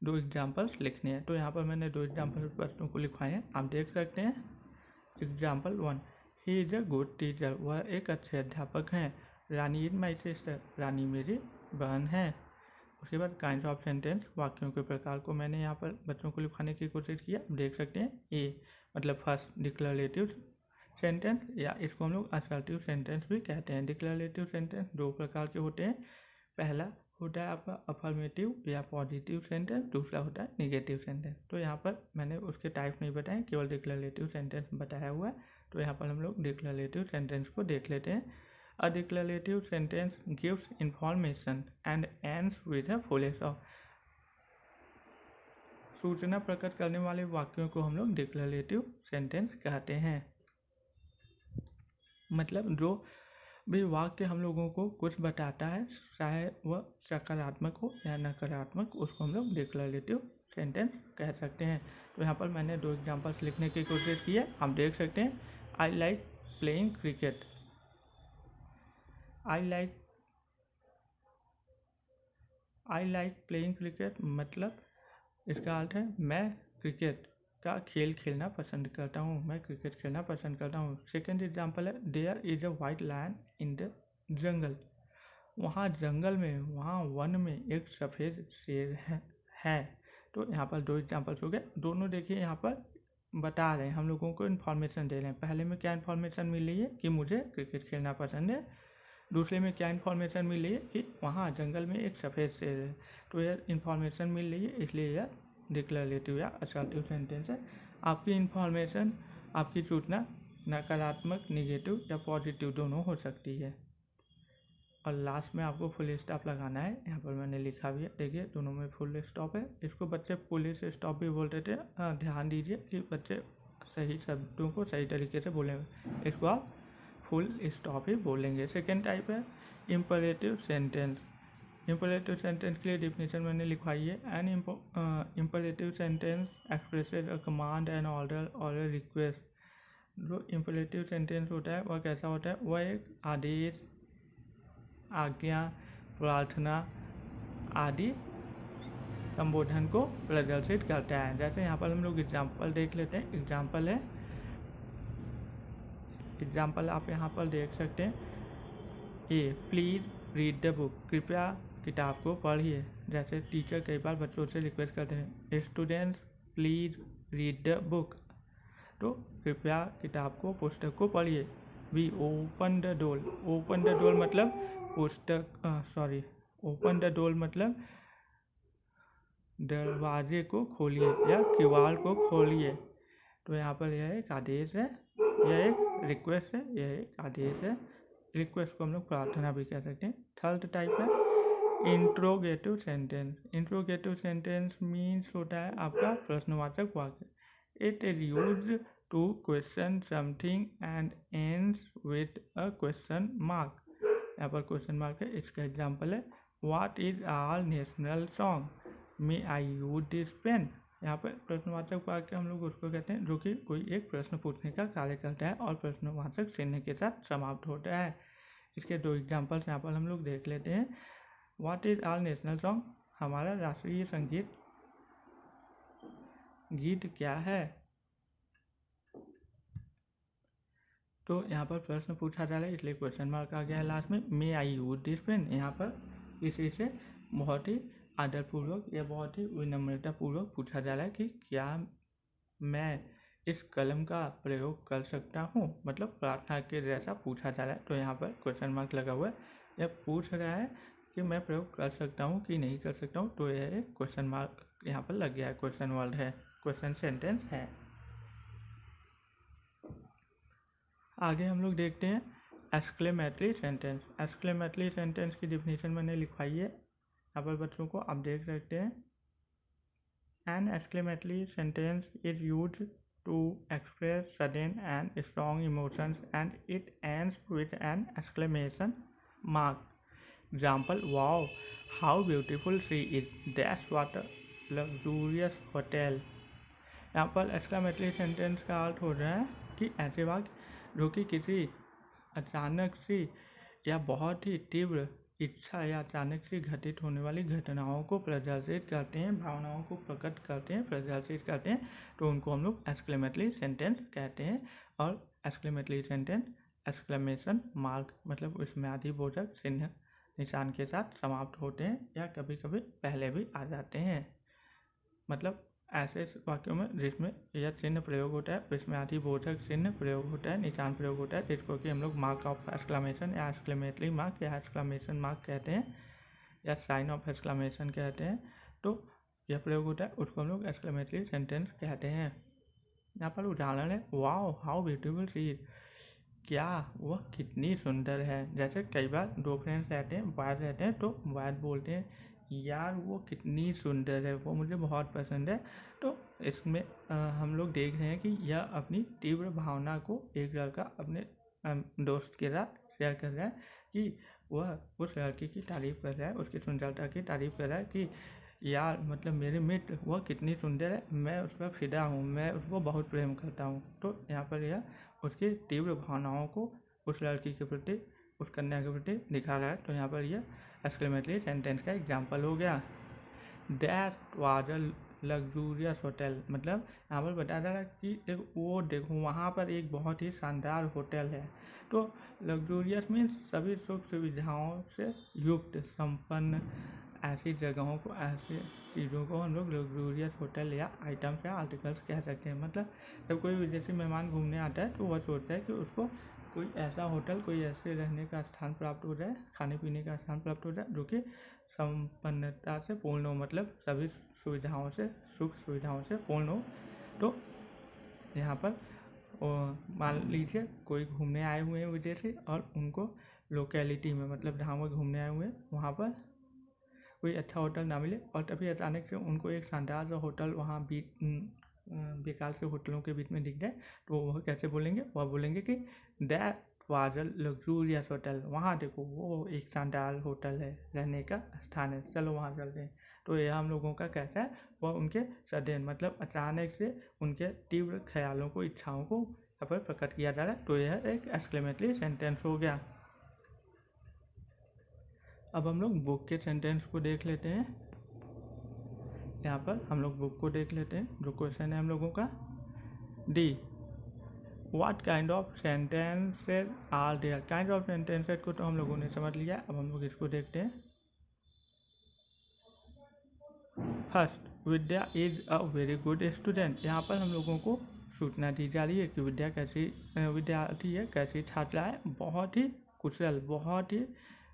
2 एग्जाम्पल्स लिखने हैं, तो यहाँ पर मैंने 2 एग्जाम्पल बच्चों को लिखवाए हैं। आप देख सकते हैं। Example 1, he is a good teacher, वह एक अच्छे अध्यापक हैं। रानी इज माई सिस्टर, रानी मेरी बहन है। उसके बाद काइंड ऑफ सेंटेंस, वाक्यों के प्रकार को मैंने यहाँ पर बच्चों को लिखवाने की कोशिश किया। देख सकते हैं। ए मतलब फर्स्ट डिक्लेरेटिव सेंटेंस, या इसको हम लोग असर्टिव सेंटेंस भी कहते हैं। डिक्लेरेटिव सेंटेंस 2 प्रकार के होते हैं। पहला होता है आपका अफर्मेटिव या पॉजिटिव सेंटेंस, दूसरा होता है निगेटिव सेंटेंस। तो यहाँ पर मैंने उसके टाइप नहीं बताए, केवल डिक्लेरेटिव सेंटेंस बताया हुआ है। तो यहाँ पर हम लोग डिक्लेरेटिव सेंटेंस को देख लेते हैं। A declarative sentence gives information and ends with a full stop. सूचना प्रकट करने वाले वाक्यों को हम लोग डिक्लेरेटिव सेंटेंस कहते हैं। मतलब जो भी वाक्य हम लोगों को कुछ बताता है, चाहे वह सकारात्मक हो या नकारात्मक, उसको हम लोग डिक्लेरेटिव सेंटेंस कह सकते हैं। तो यहाँ पर मैंने 2 एग्जाम्पल्स लिखने की कोशिश की है। आप देख सकते हैं। I like playing cricket. I like playing cricket मतलब इसका अर्थ है मैं क्रिकेट का खेल खेलना पसंद करता हूँ, मैं क्रिकेट खेलना पसंद करता हूँ। सेकेंड एग्जाम्पल है, there is a white lion in the jungle. वहाँ जंगल में, वहाँ वन में एक सफ़ेद शेर है। तो यहाँ पर 2 एग्जाम्पल्स हो गए। दोनों देखिए यहाँ पर बता रहे हैं, हम लोगों को इन्फॉर्मेशन दे रहे हैं। पहले में क्या इन्फॉर्मेशन मिल रही है कि मुझे क्रिकेट खेलना पसंद है। दूसरे में क्या इन्फॉर्मेशन मिल रही है कि वहाँ जंगल में एक सफ़ेद शेर है। तो यह इन्फॉर्मेशन मिल रही है, इसलिए यह डिक्लेरेटिव या असर्टिव सेंटेंस है। आपकी इन्फॉर्मेशन, आपकी सूचना नकारात्मक, निगेटिव या पॉजिटिव दोनों हो सकती है। और लास्ट में आपको फुल स्टॉप लगाना है। यहाँ पर मैंने लिखा भी है, देखिए दोनों में फुल स्टॉप है। इसको बच्चे पुलिस स्टॉप भी बोलते थे। ध्यान दीजिए कि बच्चे सही शब्दों को सही तरीके से बोलेंगे, इसको आप फुल स्टॉप ही बोलेंगे। सेकेंड टाइप है इम्परेटिव सेंटेंस। इम्परेटिव सेंटेंस के लिए डिफिनेशन मैंने लिखवाई है। An imperative sentence expresses a command, an order और अ रिक्वेस्ट। जो इम्परेटिव सेंटेंस होता है वह कैसा होता है? वह एक आदेश, आज्ञा, प्रार्थना आदि संबोधन को प्रदर्शित करता है। जैसे यहाँ पर हम लोग एग्जाम्पल देख लेते हैं। एग्जाम्पल आप यहाँ पर देख सकते हैं। ए प्लीज़ रीड द बुक, कृपया किताब को पढ़िए। जैसे टीचर कई बार बच्चों से रिक्वेस्ट करते हैं, students please read the book, तो कृपया किताब को, पुस्तक को पढ़िए। We open the door, open the door मतलब ओपन द डोर मतलब दरवाजे को खोलिए या किवाड़ को खोलिए। तो यहाँ पर यह एक आदेश है, यह एक रिक्वेस्ट है, यह एक आदेश है। रिक्वेस्ट को हम लोग प्रार्थना भी कह सकते हैं। थर्ड टाइप है interrogative sentence. Interrogative sentence means होता है आपका प्रश्नवाचक वाक्य। It is used to question something and ends with a question mark. यहाँ पर क्वेश्चन मार्क है। इसका एग्जाम्पल है, what is our national song, may I use this pen. यहाँ पर प्रश्नवाचक वाक्य हम लोग उसको कहते हैं जो कि कोई एक प्रश्न पूछने का कार्य करता है और प्रश्नवाचक चिन्ह के साथ समाप्त होता है। इसके 2 एग्जाम्पल्स यहाँ पर हम लोग देख लेते हैं। What is our national song, हमारा राष्ट्रीय संगीत गीत क्या है। तो यहाँ पर प्रश्न पूछा जा रहा है, इसलिए क्वेश्चन मार्क आ गया है लास्ट में। मे आई यूज दिस पेन, यहाँ पर इसी से बहुत ही आदरपूर्वक या बहुत ही विनम्रतापूर्वक पूछा जा रहा है कि क्या मैं इस कलम का प्रयोग कर सकता हूँ, मतलब प्रार्थना के जैसा पूछा जा रहा है। तो यहाँ पर क्वेश्चन मार्क लगा हुआ है, यह पूछ रहा है कि मैं प्रयोग कर सकता हूँ कि नहीं कर सकता हूँ। तो यह एक क्वेश्चन मार्क यहाँ पर लग गया है, क्वेश्चन वर्ड है, क्वेश्चन सेंटेंस है। आगे हम लोग देखते हैं एक्सक्लेमेटरी सेंटेंस। एक्सक्लेमेटरी सेंटेंस की डिफिनेशन मैंने लिखवाई है, यहाँ पर बच्चों को आप देख सकते हैं। An exclamatory sentence is used to express sudden and strong emotions and it ends with an exclamation mark. Example, wow, how beautiful she is, that's what a luxurious hotel. यहाँ पर एक्सक्लेमेटरी सेंटेंस का अर्थ हो रहा है कि ऐसे वाक्य जो कि किसी अचानक सी या बहुत ही तीव्र इच्छा या अचानक से घटित होने वाली घटनाओं को प्रदर्शित करते हैं, भावनाओं को प्रकट करते हैं, प्रदर्शित करते हैं, तो उनको हम लोग एक्सक्लेमेटरी सेंटेंस कहते हैं। और एक्सक्लेमेटरी सेंटेंस एक्सक्लेमेशन मार्क मतलब उसमें आदिबोधक चिन्ह निशान के साथ समाप्त होते हैं या कभी कभी पहले भी आ जाते हैं। मतलब ऐसे वाक्यों में जिसमें यह चिन्ह प्रयोग होता है, इसमें आदिबोधक चिन्ह प्रयोग होता है, निशान प्रयोग होता है, जिसको कि हम लोग मार्क ऑफ एक्सक्लेमेशन या एक्सक्लेमेटरी मार्क या एक्सक्लेमेशन मार्क कहते हैं या साइन ऑफ एक्सक्लेमेशन कहते हैं। तो यह प्रयोग होता है, उसको हम लोग एक्सक्लेमेटरी सेंटेंस कहते हैं। यहाँ पर उदाहरण है, wow how beautiful she is, क्या वह कितनी सुंदर है। जैसे कई बार दो फ्रेंड्स रहते हैं, बॉयज रहते हैं, तो बॉयज बोलते हैं यार वो कितनी सुंदर है, वो मुझे बहुत पसंद है। तो इसमें हम लोग देख रहे हैं कि यह अपनी तीव्र भावना को एक लड़का अपने दोस्त के साथ शेयर कर रहा है कि वह उस लड़की की तारीफ़ कर रहा है, उसकी सुंदरता की तारीफ़ कर रहा है कि यार मतलब मेरे मित्र वह कितनी सुंदर है, मैं उस पर फिदा हूँ, मैं उसको बहुत प्रेम करता हूँ। तो यहाँ पर यह उसकी तीव्र भावनाओं को उस लड़की के प्रति, उस कन्या के प्रति दिखा रहा है। तो यहाँ पर यह एक्सक्लेमेटरी सेंटेंस का एग्जाम्पल हो गया। That was a luxurious hotel, मतलब यहाँ पर बता रहा है कि वो देखो वहाँ पर एक बहुत ही शानदार होटल है। तो लग्जूरियस मीन्स सभी सुख सुविधाओं से युक्त, संपन्न, ऐसी जगहों को, ऐसी चीज़ों को हम लोग लग्जूरियस होटल या आइटम्स या आर्टिकल्स कह सकते हैं। मतलब जब कोई विदेशी मेहमान घूमने आता है तो वह सोचता है कि उसको कोई ऐसा होटल, कोई ऐसे रहने का स्थान प्राप्त हो जाए, खाने पीने का स्थान प्राप्त हो जाए जो कि संपन्नता से पूर्ण हो, मतलब सभी सुविधाओं से, सुख सुविधाओं से पूर्ण हो। तो यहाँ पर मान लीजिए कोई घूमने आए हुए हैं विदेशी और उनको लोकेलिटी में, मतलब जहाँ वो घूमने आए हुए हैं वहाँ पर कोई अच्छा होटल ना मिले और तभी अचानक से उनको एक शानदार सा होटल वहाँ बेकार से होटलों के बीच में दिख जाए, तो वह कैसे बोलेंगे? वह बोलेंगे कि that was a luxurious hotel, वहाँ देखो वो एक शानदार होटल है, रहने का स्थान है, चलो वहाँ चलते हैं। तो यह हम लोगों का कैसा है, वह उनके सडन मतलब अचानक से उनके तीव्र ख्यालों को, इच्छाओं को यहाँ पर प्रकट किया जा रहा है। तो यह एक एक्सक्लेमेटरी सेंटेंस हो गया। अब हम लोग बुक के सेंटेंस को देख लेते हैं। यहाँ पर हम लोग बुक को देख लेते हैं। जो क्वेश्चन है हम लोगों का, D what kind of sentences are there. Kind of sentences को तो हम लोगों ने समझ लिया, अब हम लोग इसको देखते हैं। First, Vidya is a very good student. यहाँ पर हम लोगों को सूचना दी जा रही है कि विद्या कैसी विद्यार्थी है, कैसी छात्रा है, बहुत ही कुशल, बहुत ही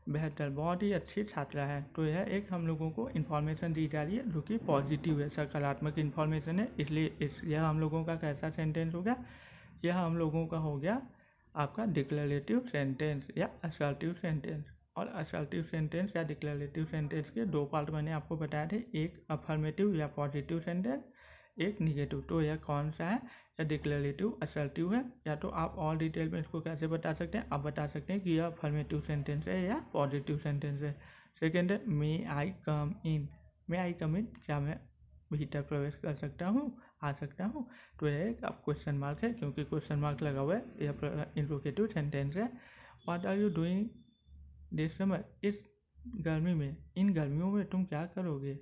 बेहतर, बहुत ही अच्छी छात्रा है। तो यह एक हम लोगों को इन्फॉर्मेशन दी जा रही है जो कि पॉजिटिव है, सकारात्मक इन्फॉर्मेशन है। इसलिए यह हम लोगों का कैसा सेंटेंस हो गया? यह हम लोगों का हो गया आपका डिक्लेरेटिव सेंटेंस या असर्टिव सेंटेंस। और असर्टिव सेंटेंस या डिक्लेरेटिव सेंटेंस के दो पार्ट मैंने आपको बताए थे, एक अफर्मेटिव या पॉजिटिव सेंटेंस, एक निगेटिव। तो यह कौन सा है? या डिक्लेरेटिव असर्टिव है। या तो आप और डिटेल में इसको कैसे बता सकते हैं? आप बता सकते हैं कि यह अफर्मेटिव सेंटेंस है या पॉजिटिव सेंटेंस है। सेकेंड है मे आई कम इन। मे आई कम इन, क्या मैं भीतर प्रवेश कर सकता हूँ, आ सकता हूँ? तो यह एक अब क्वेश्चन मार्क है, क्योंकि क्वेश्चन मार्क लगा हुआ है, यह इंट्रोगेटिव सेंटेंस है। What are you doing this summer, इस गर्मी में, इन गर्मियों में तुम क्या करोगे?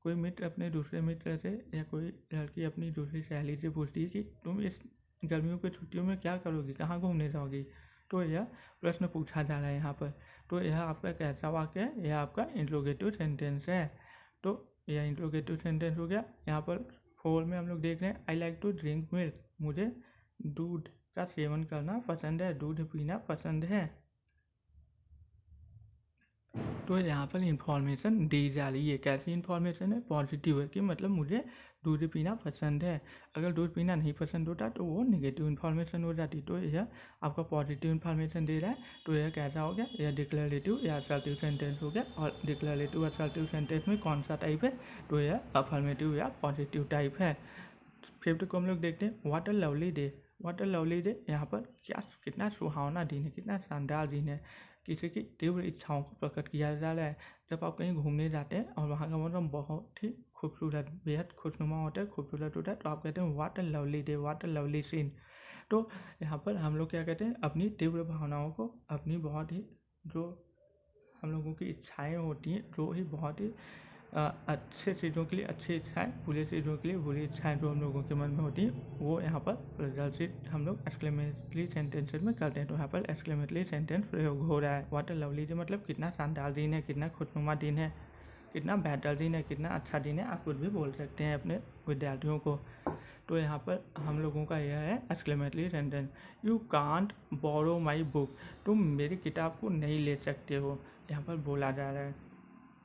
कोई मित्र अपने दूसरे मित्र से या कोई लड़की अपनी दूसरी सहेली से पूछती है कि तुम इस गर्मियों की छुट्टियों में क्या करोगी, कहाँ घूमने जाओगी? तो यह प्रश्न पूछा जा रहा है यहाँ पर। तो यह आपका कैसा वाक्य है? यह आपका इंट्रोगेटिव सेंटेंस है। तो यह इंट्रोगेटिव सेंटेंस हो गया। यहाँ पर 4 में हम लोग देख रहे हैं, I like to drink milk, मुझे दूध का सेवन करना पसंद है, दूध पीना पसंद है। तो यहाँ पर इन्फॉर्मेशन दी जा रही है, कैसी इन्फॉर्मेशन है? पॉजिटिव है, कि मतलब मुझे दूध पीना पसंद है। अगर दूध पीना नहीं पसंद होता तो वो नेगेटिव इन्फॉर्मेशन हो जाती। तो यह आपका पॉजिटिव इन्फॉर्मेशन दे रहा है। तो यह कैसा हो गया? यह डिक्लेरेटिव या असर्टिव सेंटेंस हो गया। और डिक्लेरेटिव असर्टिव सेंटेंस में कौन सा टाइप है? तो यह अफर्मेटिव या पॉजिटिव टाइप है। फिफ्थ को हम लोग देखते हैं, what a lovely day. What a lovely day, यहाँ पर क्या कितना सुहावना दिन है, कितना शानदार दिन है। किसी की तीव्र इच्छाओं को प्रकट किया जा रहा है। जब आप कहीं घूमने जाते हैं और वहाँ का मौसम बहुत ही खूबसूरत, बेहद खुशनुमा होता है, खूबसूरत होता है, तो आप कहते हैं what a lovely day, what a lovely scene. तो यहाँ पर हम लोग क्या कहते हैं, अपनी तीव्र भावनाओं को, अपनी बहुत ही जो हम लोगों की इच्छाएं होती हैं, जो ही बहुत ही अच्छे चीज़ों के लिए अच्छी इच्छाएं, बुरी चीज़ों के लिए बुरी इच्छाएं जो हम लोगों के मन में होती हैं, वो यहाँ पर प्रदर्शित हम लोग एक्सक्लेमेटरी सेंटेंसेस में करते हैं। तो यहाँ पर एक्सक्लेमेटरी सेंटेंस प्रयोग हो रहा है। व्हाट अ लवली डे मतलब कितना शानदार दिन है, कितना खुशनुमा दिन है, कितना बेहतर दिन है, कितना अच्छा दिन है, आप कुछ भी बोल सकते हैं अपने विद्यार्थियों को। तो यहाँ पर हम लोगों का यह है exclamatory sentence. You can't borrow my book, तुम मेरी किताब को नहीं ले सकते हो, यहाँ पर बोला जा रहा है।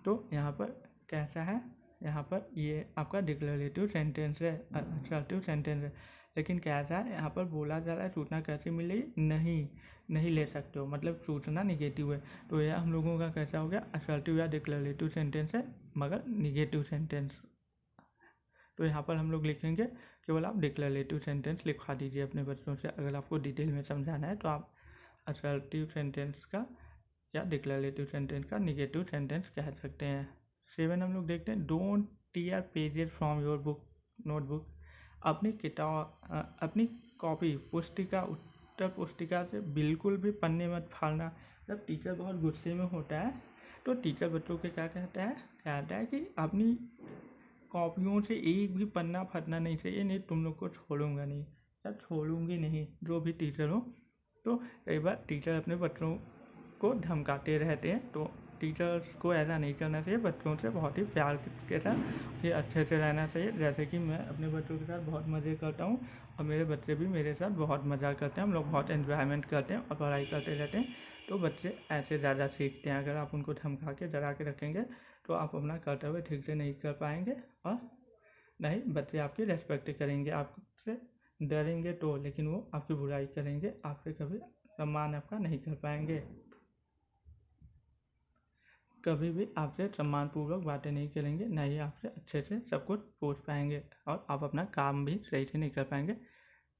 तो यहाँ पर कैसा है, यहाँ पर ये आपका डिक्लेरेटिव सेंटेंस है, असर्टिव सेंटेंस है। लेकिन कैसा है, यहाँ पर बोला जा रहा है सूचना कैसे मिलेगी, नहीं ले सकते हो, मतलब सूचना निगेटिव है। तो यह हम लोगों का कैसा हो गया, असर्टिव या डिक्लेरेटिव सेंटेंस है मगर निगेटिव सेंटेंस। तो यहाँ पर हम लोग लिखेंगे, केवल आप डिक्लेरेटिव सेंटेंस लिखवा दीजिए अपने बच्चों से। अगर आपको डिटेल में समझाना है तो आप असर्टिव सेंटेंस का या डिक्लेरेटिव सेंटेंस का निगेटिव सेंटेंस कह सकते हैं। 7 हम लोग देखते हैं, don't tear pages from your book notebook, अपनी किताब, अपनी कॉपी, पुस्तिका, उत्तर पुस्तिका से बिल्कुल भी पन्ने मत फाड़ना। जब टीचर बहुत गुस्से में होता है तो टीचर बच्चों के क्या कहता है कि अपनी कॉपियों से एक भी पन्ना फटना नहीं चाहिए, नहीं तुम लोग को छोड़ूंगा नहीं या छोड़ूंगी नहीं, जो भी टीचर हो। तो कई बार टीचर अपने बच्चों को धमकाते रहते हैं, तो टीचर्स को ऐसा नहीं करना चाहिए, बच्चों से बहुत ही प्यार के साथ ये अच्छे से रहना चाहिए। जैसे कि मैं अपने बच्चों के साथ बहुत मज़े करता हूँ और मेरे बच्चे भी मेरे साथ बहुत मज़ा करते हैं, हम लोग बहुत एंजॉयमेंट करते हैं और पढ़ाई करते रहते हैं। तो बच्चे ऐसे ज़्यादा सीखते हैं। अगर आप उनको धमका के डरा के रखेंगे तो आप अपना कर्तव्य ठीक से नहीं कर पाएंगे और नहीं बच्चे आपकी रेस्पेक्ट करेंगे। आपसे डरेंगे तो, लेकिन वो आपकी बुराई करेंगे, आपसे कभी सम्मान आपका नहीं कर पाएंगे, कभी भी आपसे सम्मानपूर्वक बातें नहीं करेंगे, ना ही आपसे अच्छे से सब कुछ पूछ पाएंगे और आप अपना काम भी सही से नहीं कर पाएंगे।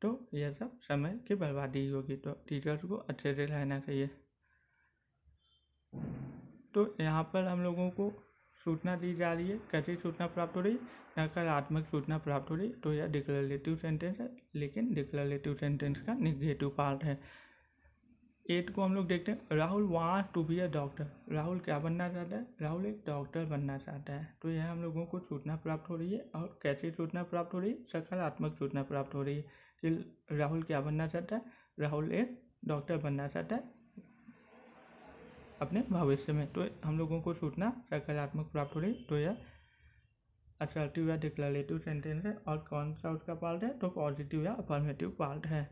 तो यह सब समय की बर्बादी होगी। तो टीचर्स को अच्छे से रहना चाहिए। तो यहाँ पर हम लोगों को सूचना दी जा रही है, कैसी सूचना प्राप्त हो रही, नकारात्मक सूचना प्राप्त हो रही। तो यह डिक्लेरेटिव सेंटेंस है, लेकिन डिक्लेरेटिव सेंटेंस का निगेटिव पार्ट है। 8 को हम लोग देखते हैं, Rahul wants to be a doctor, Rahul क्या बनना चाहता है, राहुल एक डॉक्टर बनना चाहता है। तो यह हम लोगों को सूचना प्राप्त हो रही है, और कैसी सूचना प्राप्त हो रही है, सकारात्मक सूचना प्राप्त हो रही है कि राहुल क्या बनना चाहता है, राहुल एक डॉक्टर बनना चाहता है अपने भविष्य में। तो हम लोगों को सूचना सकारात्मक प्राप्त हो रही। तो यह असर्टिव या डिक्लेरेटिव सेंटेंस है। और कौन सा उसका पार्ट है, तो पॉजिटिव या अफर्मेटिव पार्ट है।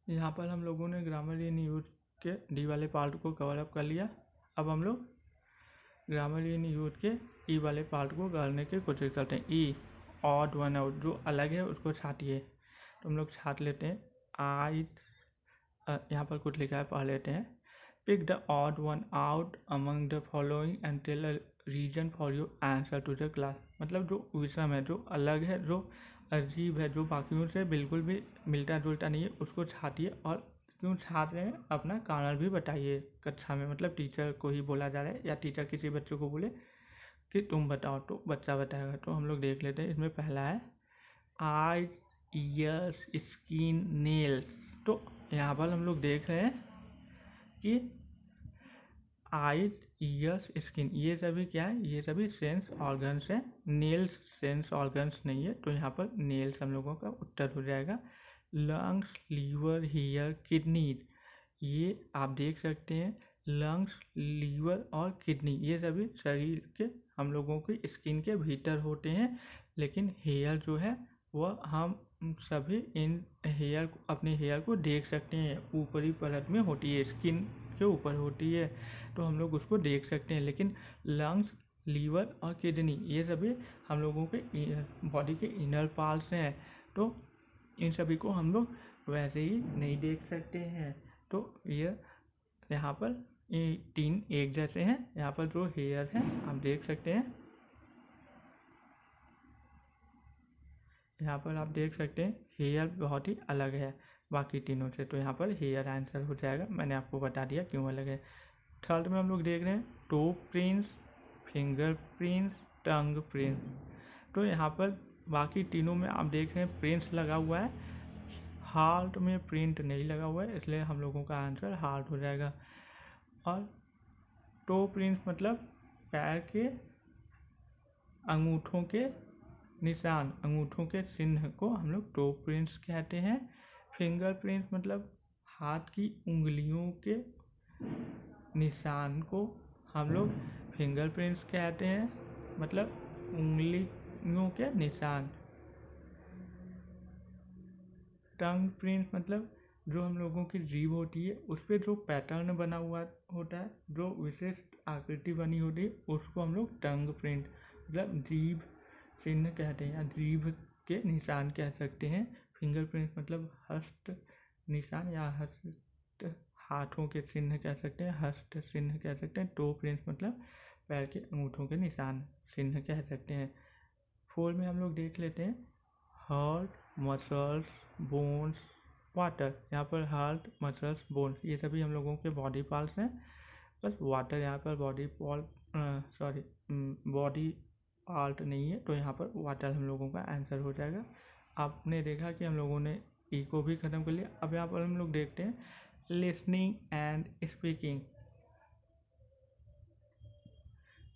यहाँ पर हम लोगों ने ग्रामर इन यूज के डी वाले पार्ट को कवर अप कर लिया। अब हम लोग ग्रामर इन यूज के ई वाले पार्ट को करने की कोशिश करते हैं। ई ऑड वन आउट, जो अलग है उसको छाटिए। तो हम लोग छाट लेते हैं। आई, यहाँ पर कुछ लिखा है, पढ़ लेते हैं। Pick the odd one out among the following and tell a reason for your answer to the class. मतलब जो विषम है, जो अलग है, जो अजीब है, जो बाकियों से बिल्कुल भी मिलता जुलता नहीं है, उसको छाटिए। और क्यों छाट रहे हैं, अपना कारण भी बताइए कक्षा में। मतलब टीचर को ही बोला जा रहा है, या टीचर किसी बच्चों को बोले कि तुम बताओ, तो बच्चा बताएगा। तो हम लोग देख लेते हैं। इसमें पहला है आईज, ईयर्स, स्किन, नेल्स। तो यहाँ पर हम लोग देख रहे हैं कि आईज, ईयर्स, स्किन, ये सभी क्या है, ये सभी सेंस ऑर्गन्स हैं। नेल्स सेंस ऑर्गन्स नहीं है, तो यहाँ पर नेल्स हम लोगों का उत्तर हो जाएगा। लंग्स, लीवर, हेयर, किडनीज, ये आप देख सकते हैं। लंग्स, लीवर और किडनी, ये सभी शरीर के हम लोगों की स्किन के भीतर होते हैं। लेकिन हेयर जो है वह हम सभी इन हेयर, अपने हेयर को देख सकते हैं, ऊपरी परत में होती है, स्किन के ऊपर होती है, तो हम लोग उसको देख सकते हैं। लेकिन लंग्स, लीवर और किडनी, ये सभी हम लोगों के बॉडी के इनर पार्ट्स हैं, तो इन सभी को हम लोग वैसे ही नहीं देख सकते हैं। तो ये यहाँ पर तीन एक जैसे हैं। यहाँ पर जो हेयर हैं आप देख सकते हैं, यहाँ पर आप देख सकते हैं हेयर बहुत ही अलग है बाकी तीनों से। तो यहाँ पर हेयर आंसर हो जाएगा, मैंने आपको बता दिया क्यों अलग है। थर्ड में हम लोग देख रहे हैं toe prints, finger prints, tongue prints. तो यहाँ पर बाकी तीनों में आप देख रहे हैं प्रिंट्स लगा हुआ है, हार्ट में प्रिंट नहीं लगा हुआ है, इसलिए हम लोगों का आंसर हार्ट हो जाएगा। और टो प्रिंट्स मतलब पैर के अंगूठों के निशान, अंगूठों के चिन्ह को हम लोग टो प्रिंट्स कहते हैं। फिंगर प्रिंट्स मतलब हाथ की उंगलियों के निशान को हम लोग फिंगर प्रिंट्स कहते हैं, मतलब उंगलियों के निशान। टंग प्रिंट्स मतलब जो हम लोगों की जीभ होती है उस पर जो पैटर्न बना हुआ होता है, जो विशिष्ट आकृति बनी होती है, उसको हम लोग टंग प्रिंट मतलब जीभ चिन्ह कहते हैं या जीभ के निशान कह सकते हैं। फिंगर प्रिंट मतलब हस्त निशान या हस्त हाथों के चिन्ह कह सकते हैं, हस्त चिन्ह कह सकते हैं। टो प्रिंट्स मतलब पैर के अंगूठों के निशान चिन्ह कह सकते हैं। 4 में हम लोग देख लेते हैं हार्ट, मसल्स, बोन्स, वाटर। यहाँ पर हार्ट, मसल्स, बोन्स ये सभी हम लोगों के बॉडी पार्ट्स हैं, बस वाटर यहाँ पर बॉडी पार्ट नहीं है, तो यहाँ पर वाटर हम लोगों का आंसर हो जाएगा। आपने देखा कि हम लोगों ने ई को भी ख़त्म कर लिया। अब यहाँ पर हम लोग देखते हैं लिसनिंग एंड स्पीकिंग।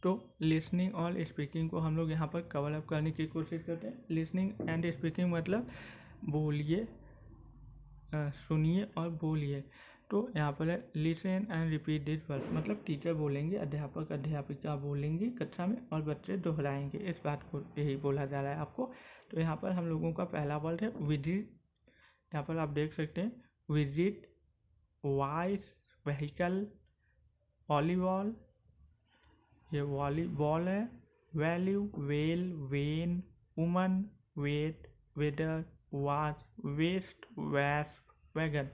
तो लिसनिंग और स्पीकिंग को हम लोग यहाँ पर कवर अप करने की कोशिश करते हैं। लिसनिंग एंड स्पीकिंग मतलब बोलिए, सुनिए और बोलिए। तो यहाँ पर है listen and repeat this word, मतलब टीचर बोलेंगे, अध्यापक अध्यापिका बोलेंगे कक्षा में और बच्चे दोहराएंगे, इस बात को यही बोला जा रहा है आपको। तो यहाँ पर हम लोगों का पहला वर्ड है विजिट। यहाँ पर आप देख सकते हैं विजिट, वाइस, व्हीकल, वॉलीबॉल, ये वॉलीबॉल है, value, well, vein, woman, wet, weather, watch, vest, wasp, wagon.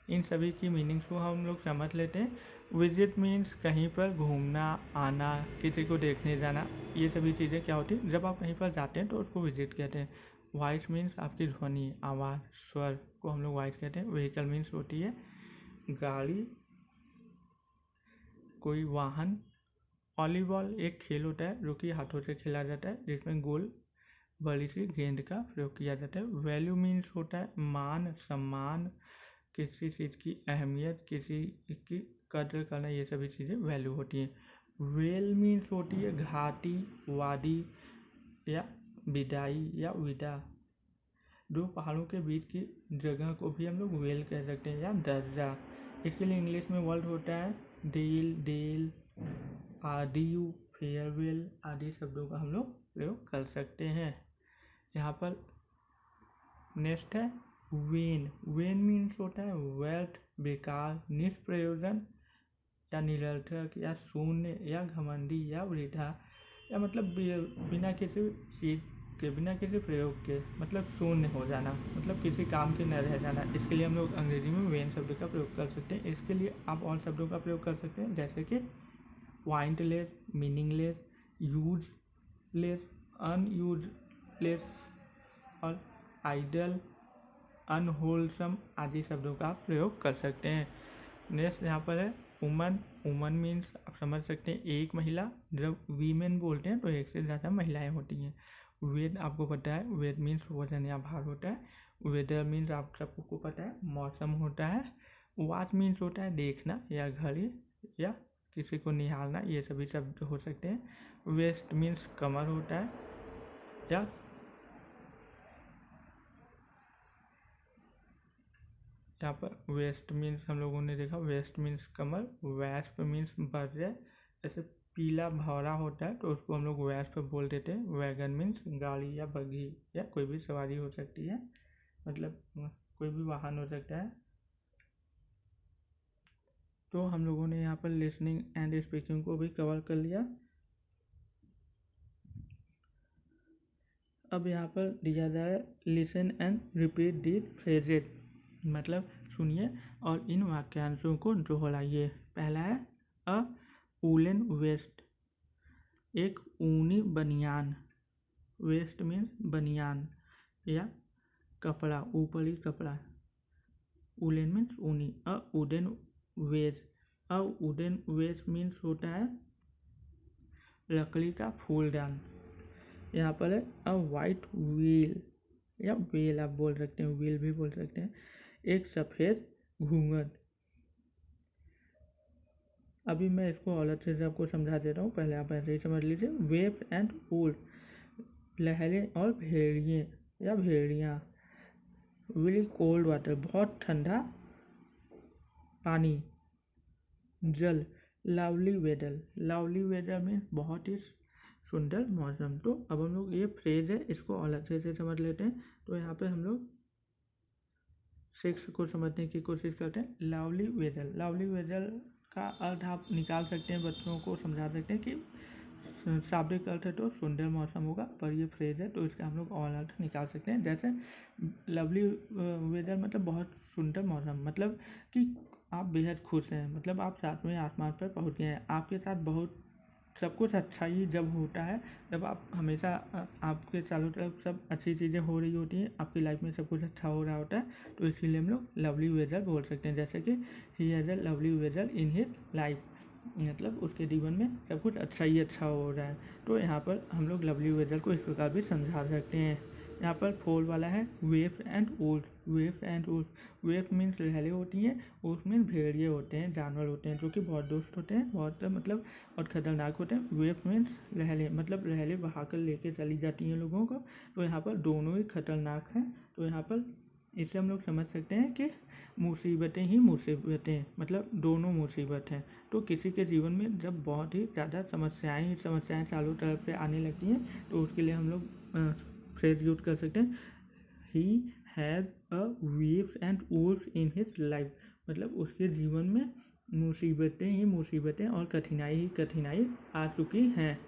इन सभी की मीनिंग्स को हम लोग समझ लेते हैं। विजिट मीन्स कहीं पर घूमना, आना, किसी को देखने जाना, ये सभी चीज़ें क्या होती हैं, जब आप कहीं पर जाते हैं तो उसको विजिट कहते हैं। वॉइस मीन्स आपकी ध्वनि, आवाज़, स्वर को हम लोग वॉइस कहते हैं। व्हीकल मीन्स होती है गाड़ी, कोई वाहन। वॉलीबॉल एक खेल होता है जो कि हाथों से खेला जाता है, जिसमें गोल बड़ी सी गेंद का प्रयोग किया जाता है। वैल्यू मीन्स होता है मान, सम्मान, किसी चीज़ की अहमियत, किसी की कदर करना, ये सभी चीज़ें वैल्यू होती हैं। वेल मीन्स होती है घाटी, वादी या विदाई या विदा। दो पहाड़ों के बीच की जगह को भी हम लोग वेल कह सकते हैं या दर्जा। इसके लिए इंग्लिश में वर्ड होता है डेल, डेल, आदियू, फेयरवेल आदि शब्दों का हम लोग प्रयोग कर सकते हैं। यहाँ पर नेक्स्ट है वेन। वेन मीन्स होता है व्यर्थ, बेकार, निष्प्रयोजन या निरर्थक या शून्य या घमंडी या वृथा, या मतलब बिना किसी चीज़ के, बिना किसी प्रयोग के, मतलब शून्य हो जाना, मतलब किसी काम के न रह जाना। इसके लिए हम लोग अंग्रेजी में वेन शब्द का प्रयोग कर सकते हैं। इसके लिए आप और शब्दों का प्रयोग कर सकते हैं, जैसे कि पॉइंटलेस, मीनिंगलेस, यूजलेस, अनयूजलेस और आइडल, अनहोलसम आदि शब्दों का आप प्रयोग कर सकते हैं। नेक्स्ट यहाँ पर है वुमन। वुमन मीन्स आप समझ सकते हैं एक महिला। जब वीमेन बोलते हैं तो एक से ज़्यादा महिलाएं होती हैं। वेद आपको पता है, वेद मीन्स वजन या भार होता है। वेदर मीन्स आप सबको पता है मौसम होता है। वॉच मीन्स होता है देखना या घड़ी या किसी को निहारना, ये सभी शब्द हो सकते हैं। वेस्ट मीन्स कमर होता है या यहाँ पर वेस्ट मीन्स हम लोगों ने देखा, वेस्ट मीन्स कमर। वैस्प मीन्स बर्रे, जैसे पीला भौरा होता है तो उसको हम लोग वैस्प बोल देते हैं। वैगन मीन्स गाड़ी या बग्घी या कोई भी सवारी हो सकती है, मतलब कोई भी वाहन हो सकता है। तो हम लोगों ने यहाँ पर लिसनिंग एंड स्पीकिंग को भी कवर कर लिया। अब यहाँ पर दिया जाए listen and repeat the phrases, मतलब सुनिए और इन वाक्यांशों को दोहराइए। पहला है अ वूलन वेस्ट, एक ऊनी बनियान। वेस्ट मीन्स बनियान या कपड़ा, ऊपरी कपड़ा। वूलन मीन्स ऊनी। A wooden vase, a wooden vase means होता है लकड़ी का फूलदान। यहाँ पर है अ वाइट व्हील या व्हील आप बोल सकते हैं, व्हील भी बोल सकते हैं, एक सफ़ेद घूंघट। अभी मैं इसको और अच्छे से आपको समझा दे रहा हूँ, पहले आप ऐसे ही समझ लीजिए। वेव एंड वूल, लहरें और भेड़िए या भेड़ियाँ। वेरी कोल्ड वाटर, बहुत ठंडा पानी। जल, लवली वेदर, लवली वेदर में बहुत ही सुंदर मौसम। तो अब हम लोग ये फ्रेज है इसको और अच्छे से समझ लेते हैं। तो यहाँ पे हम लोग 6 को समझने की कोशिश करते हैं। लवली वेदर, लवली वेदर का अर्थ आप निकाल सकते हैं, बच्चों को समझा सकते हैं कि शाब्दिक अर्थ है तो सुंदर मौसम होगा, पर ये फ्रेज है तो इसका हम लोग और अर्थ निकाल सकते हैं। जैसे लवली वेदर मतलब बहुत सुंदर मौसम, मतलब कि आप बेहद खुश हैं, मतलब आप 7वें आसमान पर पहुंच गए हैं। आपके साथ बहुत सब कुछ अच्छा ही जब होता है, जब आप हमेशा आपके चारों तरफ सब अच्छी चीज़ें हो रही होती हैं, आपकी लाइफ में सब कुछ अच्छा हो रहा होता है, तो इसीलिए हम लोग लवली वेदर बोल सकते हैं। जैसे कि he has a lovely weather in his life, मतलब उसके जीवन में सब कुछ अच्छा ही अच्छा हो रहा है। तो यहाँ पर हम लोग लवली वेदर को इस प्रकार भी समझा सकते हैं। यहाँ पर 4 वाला है wave and wolf, wave and wolf. Wave means लहरें होती हैं, वुल्फ मीन्स भेड़िए होते हैं, जानवर होते हैं जो कि बहुत दोस्त होते हैं, बहुत मतलब और ख़तरनाक होते हैं। वेव मीन्स लहरें, मतलब लहरें बहा कर लेके चली जाती हैं लोगों को। तो यहाँ पर दोनों ही खतरनाक हैं। तो यहाँ पर इसे हम लोग समझ सकते हैं कि मुसीबतें ही मुसीबतें, मतलब दोनों मुसीबत हैं। तो किसी के जीवन में जब बहुत ही ज़्यादा समस्याएं चारों तरफ से आने लगती हैं, तो उसके लिए हम लोग फ्रेज यूज कर सकते हैं, ही has a waves and Wolves in his life, मतलब उसके जीवन में मुसीबतें ही मुसीबतें और कठिनाई ही कठिनाई आ चुकी हैं,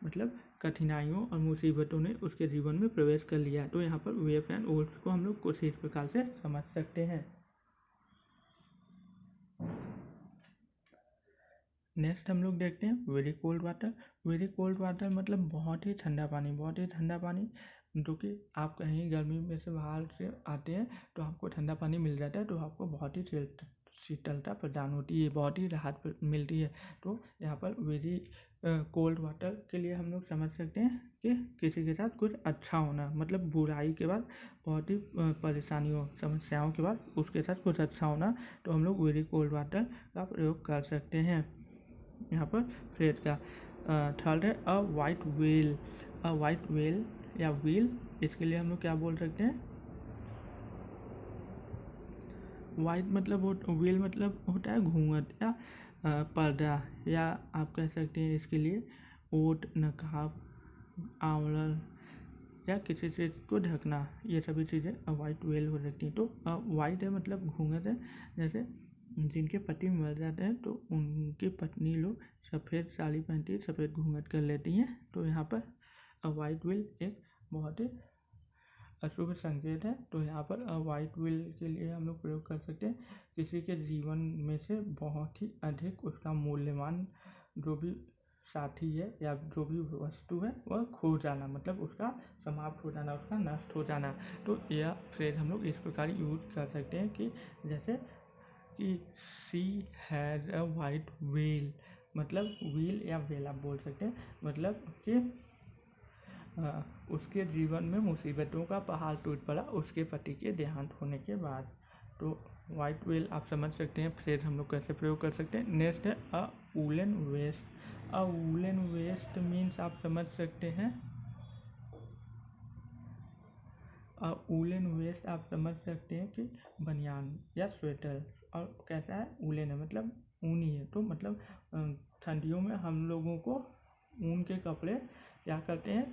मतलब कठिनाइयों और मुसीबतों ने उसके जीवन में प्रवेश कर लिया। तो यहाँ पर वेव्स एंड वुल्व्स को हम लोग कुछ इस प्रकार से समझ सकते हैं। नेक्स्ट हम लोग देखते हैं very cold water. Very cold water मतलब बहुत ही ठंडा पानी, बहुत ही ठंडा पानी, जो कि आप कहीं गर्मी में से बाहर से आते हैं तो आपको ठंडा पानी मिल जाता है, तो आपको बहुत ही शीतलता प्रदान होती है, बहुत ही राहत मिलती है। तो यहाँ पर वेरी कोल्ड वाटर के लिए हम लोग समझ सकते हैं कि किसी के साथ कुछ अच्छा होना, मतलब बुराई के बाद, बहुत ही परेशानियों समस्याओं के बाद उसके साथ कुछ अच्छा होना। तो हम लोग वेरी कोल्ड वाटर का प्रयोग कर सकते हैं यहाँ पर फ्रेज का। थर्ड है a white wheel, a white wheel या व्हील, इसके लिए हम लोग क्या बोल सकते हैं। वाइट मतलब व्हील मतलब होता है घूंघट या पर्दा, या आप कह सकते हैं इसके लिए ओट, नकाब, आवरण या किसी चीज़ को ढकना, ये सभी चीज़ें वाइट व्हील हो सकती हैं। तो वाइट है मतलब घूंघट है, जैसे जिनके पति मर जाते हैं तो उनकी पत्नी लोग सफ़ेद साड़ी पहनती है, सफ़ेद घूंघट कर लेती हैं। तो यहाँ पर वाइट व्हील एक बहुत ही अशुभ संकेत है। तो यहाँ पर वाइट व्हील के लिए हम लोग प्रयोग कर सकते हैं किसी के जीवन में से बहुत ही अधिक उसका मूल्यवान जो भी साथी है या जो भी वस्तु है वह खो जाना, मतलब उसका समाप्त हो जाना, उसका नष्ट हो जाना। तो यह फ्रेज हम लोग इस प्रकार यूज कर सकते हैं कि जैसे कि she has a white wheel, मतलब व्हील या व्हील आप बोल सकते हैं, मतलब कि उसके जीवन में मुसीबतों का पहाड़ टूट पड़ा उसके पति के देहांत होने के बाद। तो वाइट व्हील आप समझ सकते हैं फ्रेज हम लोग कैसे प्रयोग कर सकते हैं। नेक्स्ट है अ वूलन वेस्ट। अ वूलन वेस्ट मीन्स आप समझ सकते हैं, वूलन वेस्ट आप समझ सकते हैं कि बनियान या स्वेटर, और कैसा है वूलन है मतलब ऊनी है, तो मतलब ठंडियों में हम लोगों को ऊन के कपड़े क्या करते हैं,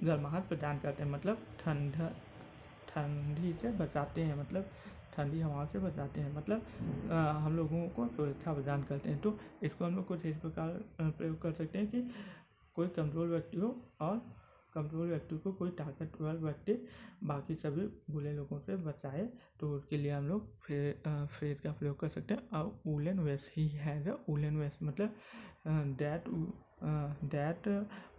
गर्माहट प्रदान करते हैं, मतलब ठंडी से बचाते हैं, मतलब ठंडी हवा से बचाते हैं, मतलब हम लोगों को सुरक्षा प्रदान करते हैं। तो इसको हम लोग कुछ इस प्रकार प्रयोग कर सकते हैं कि कोई कमज़ोर व्यक्ति हो और कमज़ोर व्यक्ति को कोई ताकतवर व्यक्ति बाकी सभी बुरे लोगों से बचाए, तो उसके लिए हम लोग फ्रेज का प्रयोग कर सकते हैं a woollen vest. He has a woollen vest, मतलब that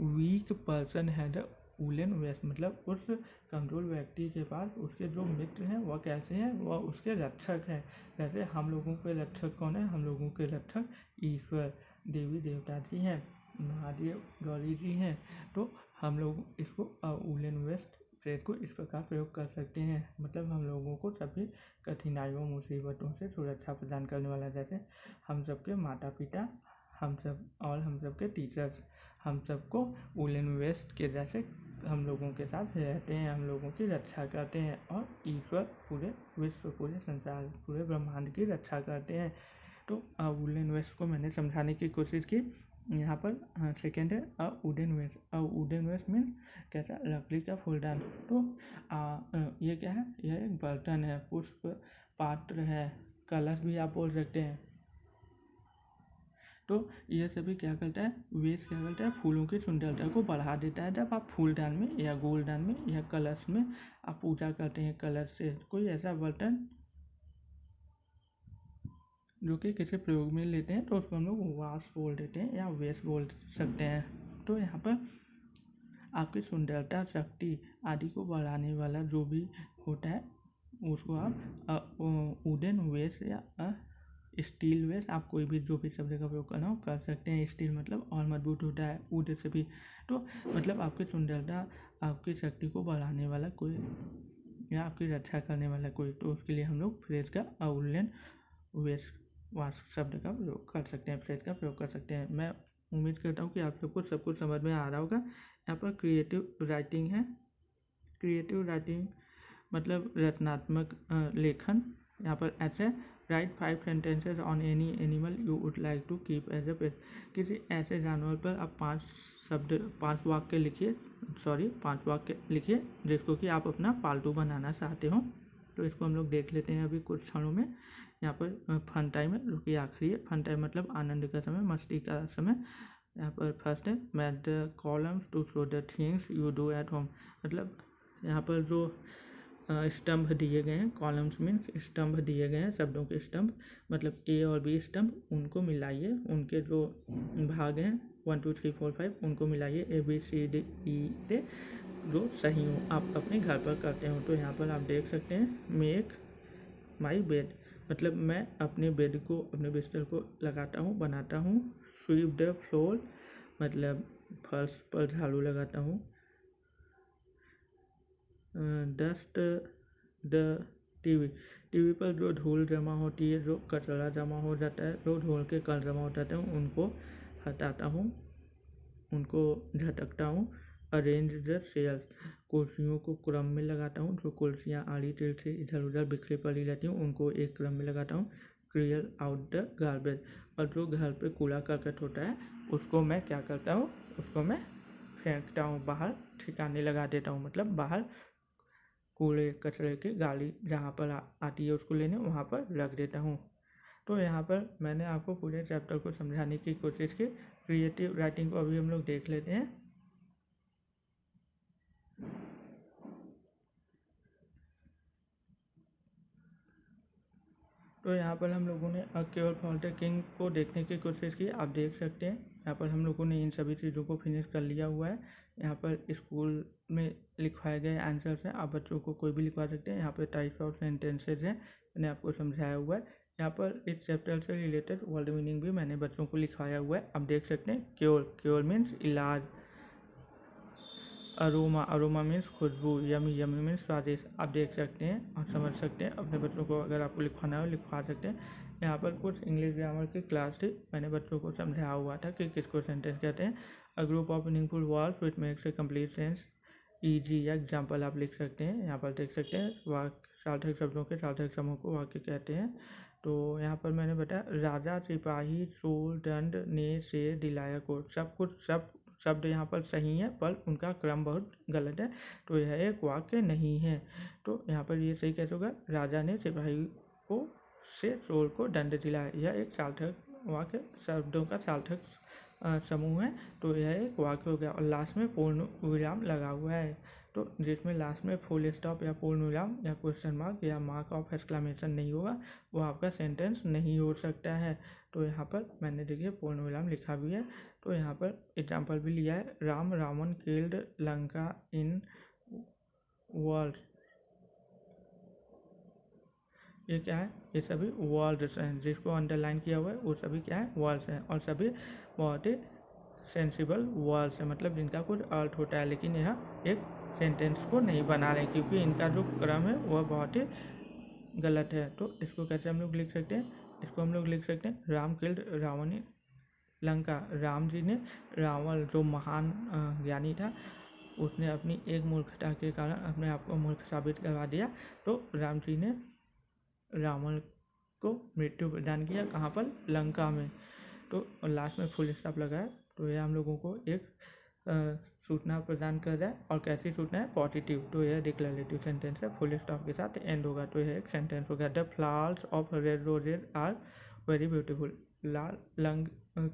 weak person has a woollen vest, मतलब उस कमज़ोर व्यक्ति के पास उसके जो मित्र हैं वह कैसे हैं, वह उसके रक्षक हैं। जैसे हम लोगों के रक्षक कौन है, हम लोगों के रक्षक ईश्वर, देवी देवता जी हैं। महादेव गौरी जी हैं। तो हम लोग इसको वुलन वेस्ट फ्रेज को इस प्रकार प्रयोग कर सकते हैं, मतलब हम लोगों को सभी कठिनाइयों मुसीबतों से सुरक्षा प्रदान करने वाला। जैसे हम सबके माता पिता, हम सब और हम सबके टीचर्स, हम सबको वुलन वेस्ट के जैसे हम लोगों के साथ रहते हैं, हम लोगों की रक्षा करते हैं, और ईश्वर पूरे विश्व, पूरे संसार, पूरे ब्रह्मांड की रक्षा करते हैं। तो वुलन वेस्ट को मैंने समझाने की कोशिश की। यहाँ पर सेकेंड है wooden vest. Wooden vest means कैसा, लकड़ी का फूलदान। तो ये क्या है, यह एक बर्तन है, पुष्प पात्र है, कलश भी आप बोल सकते हैं। तो यह सभी क्या करता है, वेस्ट क्या करता है, फूलों की सुंदरता को बढ़ा देता है। जब आप फूलदान में या गोलदान में या कलश में आप पूजा करते हैं कलश से, कोई ऐसा बर्तन जो कि किसी प्रयोग में लेते हैं, तो उसको हम लोग वास बोल देते हैं या वेस्ट बोल सकते हैं। तो यहाँ पर आपकी सुंदरता, शक्ति आदि को बढ़ाने वाला जो भी होता है उसको आप वुडन वेस्ट या स्टील वेस्ट, आप कोई भी जो भी शब्द का प्रयोग करना हो कर सकते हैं। स्टील मतलब और मजबूत होता है, वुड से भी। तो मतलब आपकी सुंदरता, आपकी शक्ति को बढ़ाने वाला कोई या आपकी रक्षा करने वाला कोई, तो उसके लिए हम लोग फ्रेज का वुलन वेस्ट वास शब्द का प्रयोग कर सकते हैं, फ्रेज का प्रयोग कर सकते हैं। मैं उम्मीद करता हूँ कि आप सबको सब कुछ समझ में आ रहा होगा। यहाँ पर क्रिएटिव राइटिंग है। क्रिएटिव राइटिंग मतलब रचनात्मक लेखन। यहाँ पर ऐसे write 5 sentences on any animal you would like to keep as a pet. किसी ऐसे जानवर पर आप 5 वाक्य लिखिए जिसको कि आप अपना पालतू बनाना चाहते हो। तो इसको हम लोग देख लेते हैं अभी कुछ क्षणों में। यहाँ पर फन टाइम है, जो कि आखिरी है। फन टाइम मतलब आनंद का समय, मस्ती का समय। यहाँ पर फर्स्ट है match the columns to show the things you do at home. मतलब यहाँ पर जो स्तंभ दिए गए हैं, कॉलम्स मीन्स स्तंभ दिए गए हैं, शब्दों के स्तंभ, मतलब ए और बी स्तंभ, उनको मिलाइए। उनके जो भाग हैं 1 2 3 4 5 उनको मिलाइए, ABCDE से जो सही हो, आप अपने घर पर करते हो। तो यहाँ पर आप देख सकते हैं मेक माई बेड, मतलब मैं अपने बेड को, अपने बिस्तर को लगाता हूँ, बनाता हूँ। स्वीप द फ्लोर मतलब फर्श पर झाड़ू लगाता हूँ। डस्ट द टीवी पर जो धूल जमा होती है, जो कचरा जमा हो जाता है, जो धूल के कण जमा हो जाते हैं, उनको हटाता हूँ, उनको झटकता हूँ। अरेंज द चेयर्स, कुर्सियों को क्रम में लगाता हूँ। जो कुर्सियाँ आड़ी टेढ़ी से इधर उधर बिखरी पड़ी रहती हूँ, उनको एक क्रम में लगाता हूँ। क्लियर आउट द गार्बेज, और जो घर पे कूड़ा करकट होता है उसको मैं क्या करता हूँ, उसको मैं फेंकता हूँ बाहर, ठिकाने लगा देता हूँ। मतलब बाहर कूड़े कचरे की गाड़ी जहाँ पर आती है उसको लेने, वहाँ पर रख देता हूँ। तो यहाँ पर मैंने आपको पूरे चैप्टर को समझाने की कोशिश की। क्रिएटिव राइटिंग को अभी हम लोग देख लेते हैं। तो यहाँ पर हम लोगों ने केवल फॉल्टर किंग को देखने की कोशिश की। आप देख सकते हैं यहाँ पर हम लोगों ने इन सभी चीज़ों को फिनिश कर लिया हुआ है। यहाँ पर स्कूल में लिखवाए गए आंसर्स हैं, आप बच्चों को कोई भी लिखवा सकते हैं। यहाँ पर टाइप्स ऑफ सेंटेंसेज हैं, मैंने आपको समझाया हुआ है। यहाँ पर इस चैप्टर से रिलेटेड वर्ड मीनिंग भी मैंने बच्चों को लिखवाया हुआ है। आप देख सकते हैं क्योर, क्योर मीन्स इलाज। अरोमा, अरोमा मीन्स खुशबू। यमी, यमी मीन्स स्वादिष्ट। आप देख सकते हैं और समझ सकते हैं। अपने बच्चों को अगर आपको लिखवाना हो लिखवा सकते हैं। यहाँ पर कुछ इंग्लिश ग्रामर की क्लास थी, मैंने बच्चों को समझाया हुआ था कि किसको सेंटेंस कहते हैं। A group of meaningful words which makes a complete sense. Easy या एग्जाम्पल आप लिख सकते हैं। यहाँ पर देख सकते हैं वाक्य, सार्थक शब्दों के सार्थक समूह को वाक्य कहते हैं। तो यहाँ पर मैंने बताया राजा, सिपाही, चोर, दंड ने से दिलाया को, सब कुछ सब शब्द यहाँ पर सही है, पर उनका क्रम बहुत गलत है, तो यह एक वाक्य नहीं है। तो यहाँ पर ये सही कैसे होगा, राजा ने सिपाही को से चोर को दंड दिलाया, यह एक सार्थक वाक्य, शब्दों का सार्थक समूह है, तो यह एक वाक्य हो गया। और लास्ट में पूर्ण विराम लगा हुआ है, तो जिसमें लास्ट में फुल स्टॉप या पूर्ण विराम या क्वेश्चन मार्क या मार्क ऑफ एक्सक्लेमेशन नहीं होगा, वो आपका सेंटेंस नहीं हो सकता है। तो यहाँ पर मैंने देखिए पूर्ण विराम लिखा भी है। तो यहाँ पर एग्जाम्पल भी लिया है, Ram Ravan killed Lanka in world. ये क्या है, ये सभी वर्ड्स हैं, जिसको अंडरलाइन किया हुआ है वो सभी क्या है, वर्ड्स हैं, और सभी बहुत ही सेंसिबल वर्ड्स है, मतलब जिनका कुछ अर्थ होता है, लेकिन यह एक सेंटेंस को नहीं बना रहे क्योंकि इनका जो क्रम है वह बहुत ही गलत है। तो इसको कैसे हम लोग लिख सकते हैं? इसको हम लोग लिख सकते हैं राम किल्ड रावण इन लंका। राम जी ने रावण जो महान ज्ञानी था, उसने अपनी एक मूर्खता के कारण अपने आप को मूर्ख साबित करवा दिया। तो राम जी ने रावण को मृत्यु प्रदान किया, कहाँ पर? लंका में। तो लास्ट में फुल स्टॉप लगाया। तो यह हम लोगों को एक सूचना प्रदान कर रहा है, और कैसी सूचना है? पॉजिटिव। तो यह डिक्लेरेटिव सेंटेंस है, फुल स्टॉप के साथ एंड होगा। तो यह एक सेंटेंस हो गया। The flowers of red roses are very beautiful. लाल रंग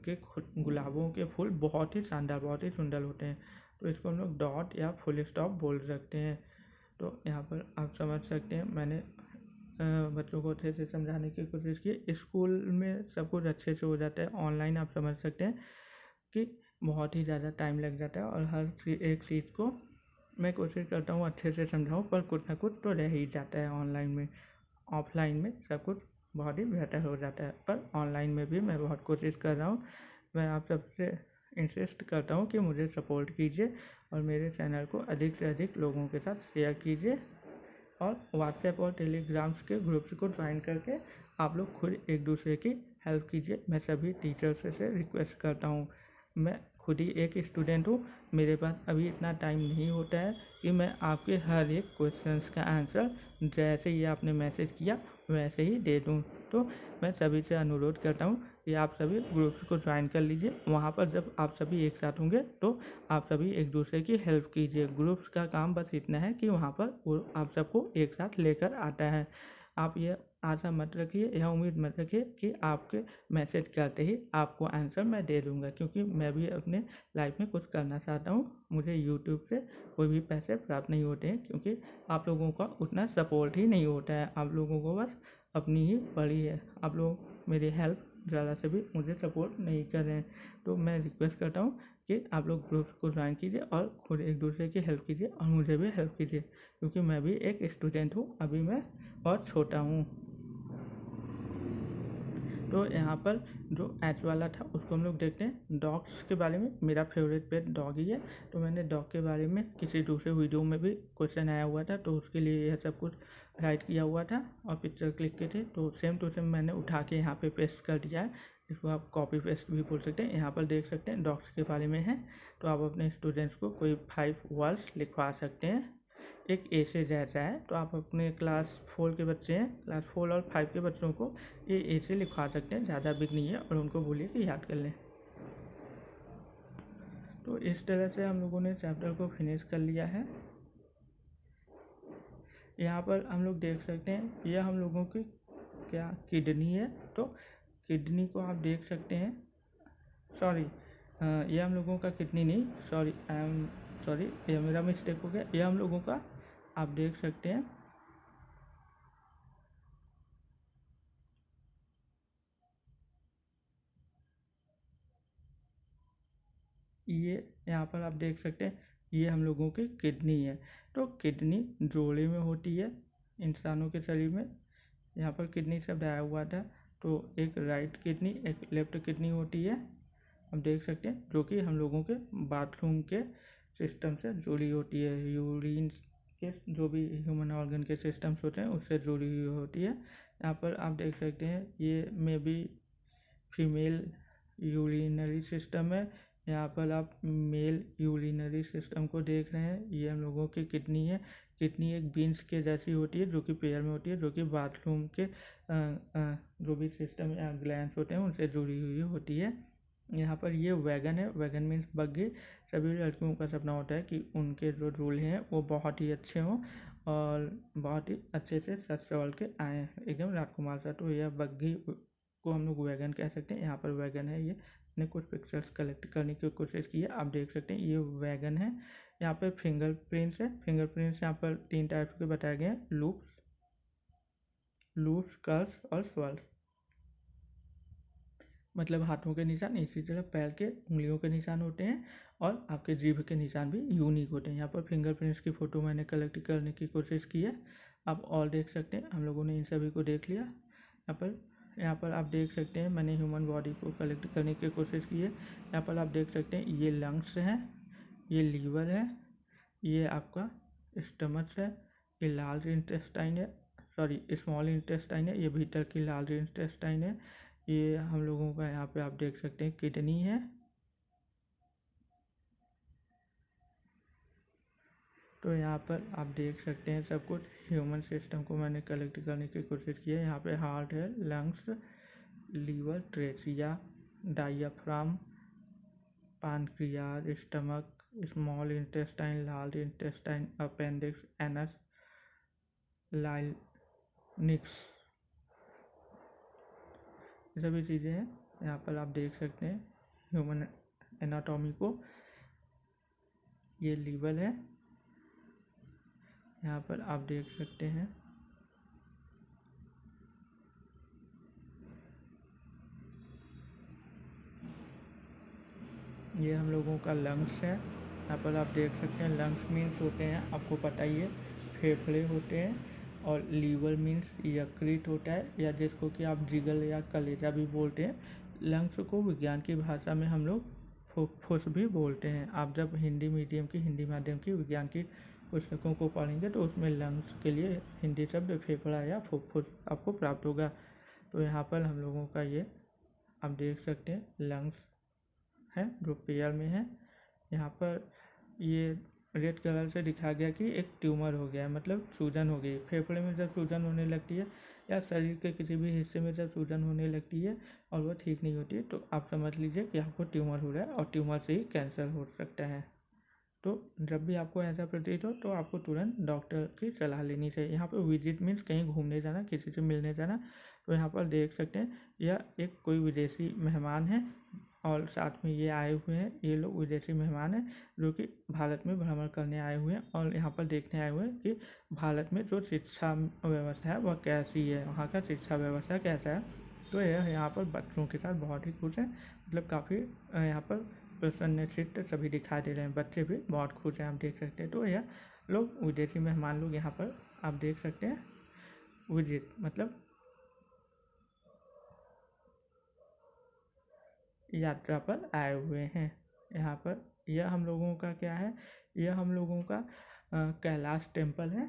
के गुलाबों के फूल बहुत ही शानदार, बहुत ही सुंदर होते हैं। तो इसको हम लोग डॉट या फुल स्टॉप बोल सकते हैं। तो यहाँ पर आप समझ सकते हैं, मैंने बच्चों को अच्छे से समझाने की कोशिश की। स्कूल में सब कुछ अच्छे से हो जाता है, ऑनलाइन आप समझ सकते हैं कि बहुत ही ज़्यादा टाइम लग जाता है, और हर एक चीज़ को मैं कोशिश करता हूँ अच्छे से समझाऊँ, पर कुछ ना कुछ तो रह ही जाता है ऑनलाइन में। ऑफलाइन में सब कुछ बहुत ही बेहतर हो जाता है, पर ऑनलाइन में भी मैं बहुत कोशिश कर रहा हूँ। मैं आप सबसे इंसिस्ट करता हूँ कि मुझे सपोर्ट कीजिए और मेरे चैनल को अधिक से अधिक लोगों के साथ शेयर कीजिए, और व्हाट्सएप और टेलीग्राम्स के ग्रुप्स को ज्वाइन करके आप लोग खुद एक दूसरे की हेल्प कीजिए। मैं सभी टीचर्स से रिक्वेस्ट करता हूँ। मैं खुद ही एक स्टूडेंट हूँ, मेरे पास अभी इतना टाइम नहीं होता है कि मैं आपके हर एक क्वेश्चंस का आंसर जैसे ही आपने मैसेज किया वैसे ही दे दूँ। तो मैं सभी से अनुरोध करता हूँ कि आप सभी ग्रुप्स को ज्वाइन कर लीजिए। वहाँ पर जब आप सभी एक साथ होंगे तो आप सभी एक दूसरे की हेल्प कीजिए। ग्रुप्स का काम बस इतना है कि वहाँ पर वो आप सबको एक साथ लेकर आता है। आप ये आशा मत रखिए, यह उम्मीद मत रखिए कि आपके मैसेज करते ही आपको आंसर मैं दे दूँगा, क्योंकि मैं भी अपने लाइफ में कुछ करना चाहता हूँ। मुझे यूट्यूब से कोई भी पैसे प्राप्त नहीं होते हैं, क्योंकि आप लोगों का उतना सपोर्ट ही नहीं होता है। आप लोगों को बस अपनी ही पड़ी है, आप लोग मेरी हेल्प ज़्यादा से भी मुझे सपोर्ट नहीं कर रहे हैं। तो मैं रिक्वेस्ट करता हूँ कि आप लोग ग्रुप्स को ज्वाइन कीजिए और खुद एक दूसरे की हेल्प कीजिए, और मुझे भी हेल्प कीजिए, क्योंकि मैं भी एक स्टूडेंट हूँ, अभी मैं बहुत छोटा हूँ। तो यहाँ पर जो एच वाला था उसको हम लोग देखते हैं डॉग्स के बारे में। मेरा फेवरेट पेट डॉग ही है, तो मैंने डॉग के बारे में किसी दूसरे वीडियो में भी क्वेश्चन आया हुआ था, तो उसके लिए यह सब कुछ राइट किया हुआ था और पिक्चर क्लिक किए थे। तो सेम टू सेम मैंने उठा के यहाँ पे पेस्ट कर दिया है। इसको आप कॉपी पेस्ट भी बोल सकते हैं। यहाँ पर देख सकते हैं डॉग्स के बारे में है, तो आप अपने स्टूडेंट्स को कोई 5 वर्ड्स लिखवा सकते हैं। एक ए से रहता है, तो आप अपने क्लास 4 के बच्चे हैं, क्लास 4 और 5 के बच्चों को ये ए से लिखवा सकते हैं, ज़्यादा बिग नहीं है, और उनको बोलिए कि याद कर लें। तो इस तरह से हम लोगों ने चैप्टर को फिनिश कर लिया है। यहाँ पर हम लोग देख सकते हैं यह हम लोगों की क्या किडनी है, तो किडनी को आप देख सकते हैं। सॉरी, यह हम लोगों का किडनी नहीं, सॉरी, यह मेरा मिस्टेक हो गया। यह हम लोगों का आप देख सकते हैं ये, यहाँ पर आप देख सकते हैं ये हम लोगों की किडनी है। तो किडनी जोड़े में होती है इंसानों के शरीर में। यहाँ पर किडनी शब्द आया हुआ था, तो एक राइट किडनी एक लेफ्ट किडनी होती है, आप देख सकते हैं, जो कि हम लोगों के बाथरूम के सिस्टम से जुड़ी होती है। यूरिन के जो भी ह्यूमन ऑर्गन के सिस्टम्स होते हैं उससे जुड़ी हुई होती है। यहाँ पर आप देख सकते हैं ये may be female urinary system है। यहाँ पर आप मेल यूरिनरी सिस्टम को देख रहे हैं, ये हम लोगों की किडनी है। किडनी एक बीन्स के जैसी होती है, जो कि पेयर में होती है, जो कि बाथरूम के जो भी सिस्टम या ग्लैंड्स होते हैं उनसे जुड़ी हुई होती है। यहाँ पर ये वैगन है, वैगन मीन्स बग्गी। सभी लड़कियों का सपना होता है कि उनके जो रूल हैं वो बहुत ही अच्छे हों और बहुत ही अच्छे से सच सवल के आए, एकदम राजकुमार सा। तो यह बग्गी को हम लोग वैगन कह सकते हैं। यहाँ पर वैगन है, ये ने कुछ पिक्चर्स कलेक्ट करने की कोशिश की है, आप देख सकते हैं ये वैगन है। यहाँ पर फिंगरप्रिंट्स है। फिंगरप्रिंट्स यहाँ पर 3 टाइप के बताए गए हैं, लूप्स, कर्व्स और स्वर्ल्स। मतलब हाथों के निशान, इसी तरह पैर के उंगलियों के निशान होते हैं, और आपके जीभ के निशान भी यूनिक होते हैं। यहाँ पर फिंगरप्रिंट्स की फ़ोटो मैंने कलेक्ट करने की कोशिश की है, आप और देख सकते हैं। हम लोगों ने इन सभी को देख लिया। यहाँ पर यहाँ पर आप देख सकते हैं मैंने ह्यूमन बॉडी को कलेक्ट करने की कोशिश की है। यहाँ पर आप देख सकते हैं ये लंग्स है, ये लीवर है, ये आपका स्टमक है, ये लार्ज इंटेस्टाइन है, सॉरी स्मॉल इंटेस्टाइन है, ये भीतर की लार्ज इंटेस्टाइन है। ये हम लोगों का यहाँ पे आप देख सकते हैं किडनी है। तो यहाँ पर आप देख सकते हैं सब कुछ ह्यूमन सिस्टम को मैंने कलेक्ट करने की कोशिश की है। यहाँ पे हार्ट है, lungs, liver, trachea, diaphragm, pancreas, stomach, small intestine, large intestine, appendix, anus, larynx, ये सभी चीज़ें हैं। यहाँ पर आप देख सकते हैं ह्यूमन एनाटॉमी को। ये लीवर है, यहाँ पर आप देख सकते हैं ये हम लोगों का लंग्स है। यहाँ पर आप देख सकते हैं लंग्स मीन्स होते हैं आपको पता ही है फेफड़े होते हैं, और लीवर मीन्स यकृत होता है, या जिसको कि आप जिगर या कलेजा भी बोलते हैं। लंग्स को विज्ञान की भाषा में हम लोग फुफ्फुस भी बोलते हैं। आप जब हिंदी माध्यम की विज्ञान की पुस्तकों को पढ़ेंगे तो उसमें लंग्स के लिए हिंदी शब्द फेफड़ा या फुफ्फुस आपको प्राप्त होगा। तो यहाँ पर हम लोगों का ये आप देख सकते हैं लंग्स है जो पेयर में है। यहाँ पर ये रेड कलर से दिखा गया कि एक ट्यूमर हो गया है, मतलब सूजन हो गई। फेफड़े में जब सूजन होने लगती है या शरीर के किसी भी हिस्से में जब सूजन होने लगती है और वो ठीक नहीं होती है तो आप समझ लीजिए कि आपको ट्यूमर हो रहा है, और ट्यूमर से ही कैंसर हो सकता है। तो जब भी आपको ऐसा प्रतीत हो तो आपको तुरंत डॉक्टर की सलाह लेनी चाहिए। यहाँ पर विजिट मीन्स कहीं घूमने जाना, किसी से मिलने जाना। तो यहाँ पर देख सकते हैं यह एक कोई विदेशी मेहमान है और साथ में ये आए हुए हैं। ये लोग विदेशी मेहमान हैं जो कि भारत में भ्रमण करने आए हुए हैं और यहाँ पर देखने आए हुए हैं कि भारत में जो शिक्षा व्यवस्था है वह कैसी है, वहाँ का शिक्षा व्यवस्था कैसा है। तो यह यहाँ पर बच्चों के साथ बहुत ही खुश हैं, मतलब काफ़ी यहाँ पर प्रसन्नचित्त सभी दिखाई दे रहे हैं। बच्चे भी बहुत खुश हैं, आप देख सकते हैं। तो यह लोग विदेशी मेहमान लोग यहाँ पर आप देख सकते हैं विजिट मतलब यात्रा पर आए हुए हैं। यहाँ पर यह हम लोगों का क्या है, यह हम लोगों का कैलाश टेम्पल है,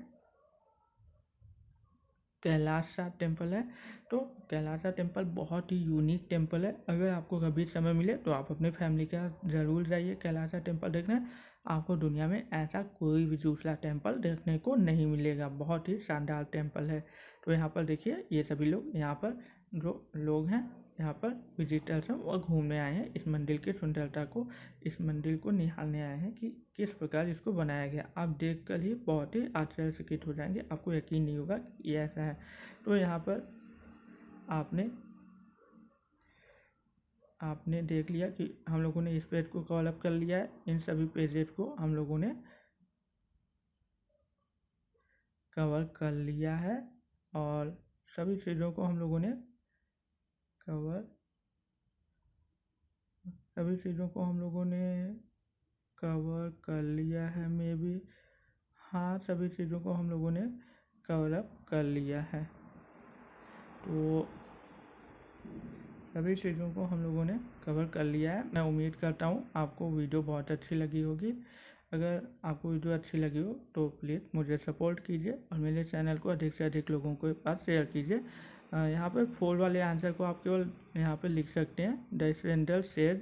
कैलाशा टेम्पल है। तो कैलाशा टेम्पल बहुत ही यूनिक टेम्पल है। अगर आपको कभी समय मिले तो आप अपने फैमिली के साथ ज़रूर जाइए कैलाशा टेम्पल देखने। आपको दुनिया में ऐसा कोई भी दूसरा टेम्पल देखने को नहीं मिलेगा, बहुत ही शानदार टेम्पल है। तो यहाँ पर देखिए ये सभी लोग यहाँ पर जो लोग हैं यहाँ पर विजिटर्स हैं वो घूमने आए हैं इस मंदिर की सुंदरता को, इस मंदिर को निहारने आए हैं कि किस प्रकार इसको बनाया गया। आप देखकर ही बहुत ही आश्चर्यचकित हो जाएंगे, आपको यकीन नहीं होगा कि ये ऐसा है। तो यहाँ पर आपने देख लिया कि हम लोगों ने इस पेज को कवर अप कर लिया है। इन सभी पेजेस को हम लोगों ने कवर कर लिया है और सभी चीज़ों को हम लोगों ने कवर कर लिया है। मे बी हाँ, सभी चीज़ों को हम लोगों ने कवर अप कर लिया है। तो सभी चीज़ों को हम लोगों ने कवर कर लिया है। मैं उम्मीद करता हूँ आपको वीडियो बहुत अच्छी लगी होगी। अगर आपको वीडियो अच्छी लगी हो तो प्लीज़ मुझे सपोर्ट कीजिए और मेरे चैनल को अधिक से अधिक लोगों के पास शेयर कीजिए। यहाँ पर 4 वाले आंसर को आप केवल यहाँ पर लिख सकते हैं, द स्ट्रेंजर सेड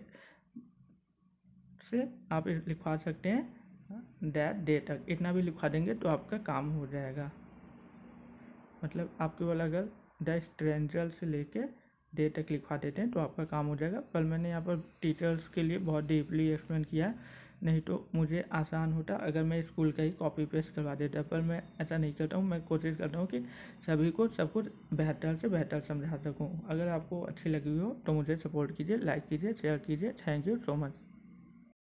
से आप लिखवा सकते हैं दैट डे तक, इतना भी लिखवा देंगे तो आपका काम हो जाएगा। मतलब आप केवल अगर द स्ट्रेंजर से लेके डे तक लिखवा देते हैं तो आपका काम हो जाएगा। पर मैंने यहाँ पर टीचर्स के लिए बहुत डीपली एक्सप्लेन किया है, नहीं तो मुझे आसान होता अगर मैं स्कूल का ही कॉपी पेस्ट करवा देता, पर मैं ऐसा नहीं करता हूँ। मैं कोशिश करता हूँ कि सभी को सब कुछ बेहतर से बेहतर समझा सकूँ। अगर आपको अच्छी लगी हो तो मुझे सपोर्ट कीजिए, लाइक कीजिए, शेयर कीजिए। Thank you so much.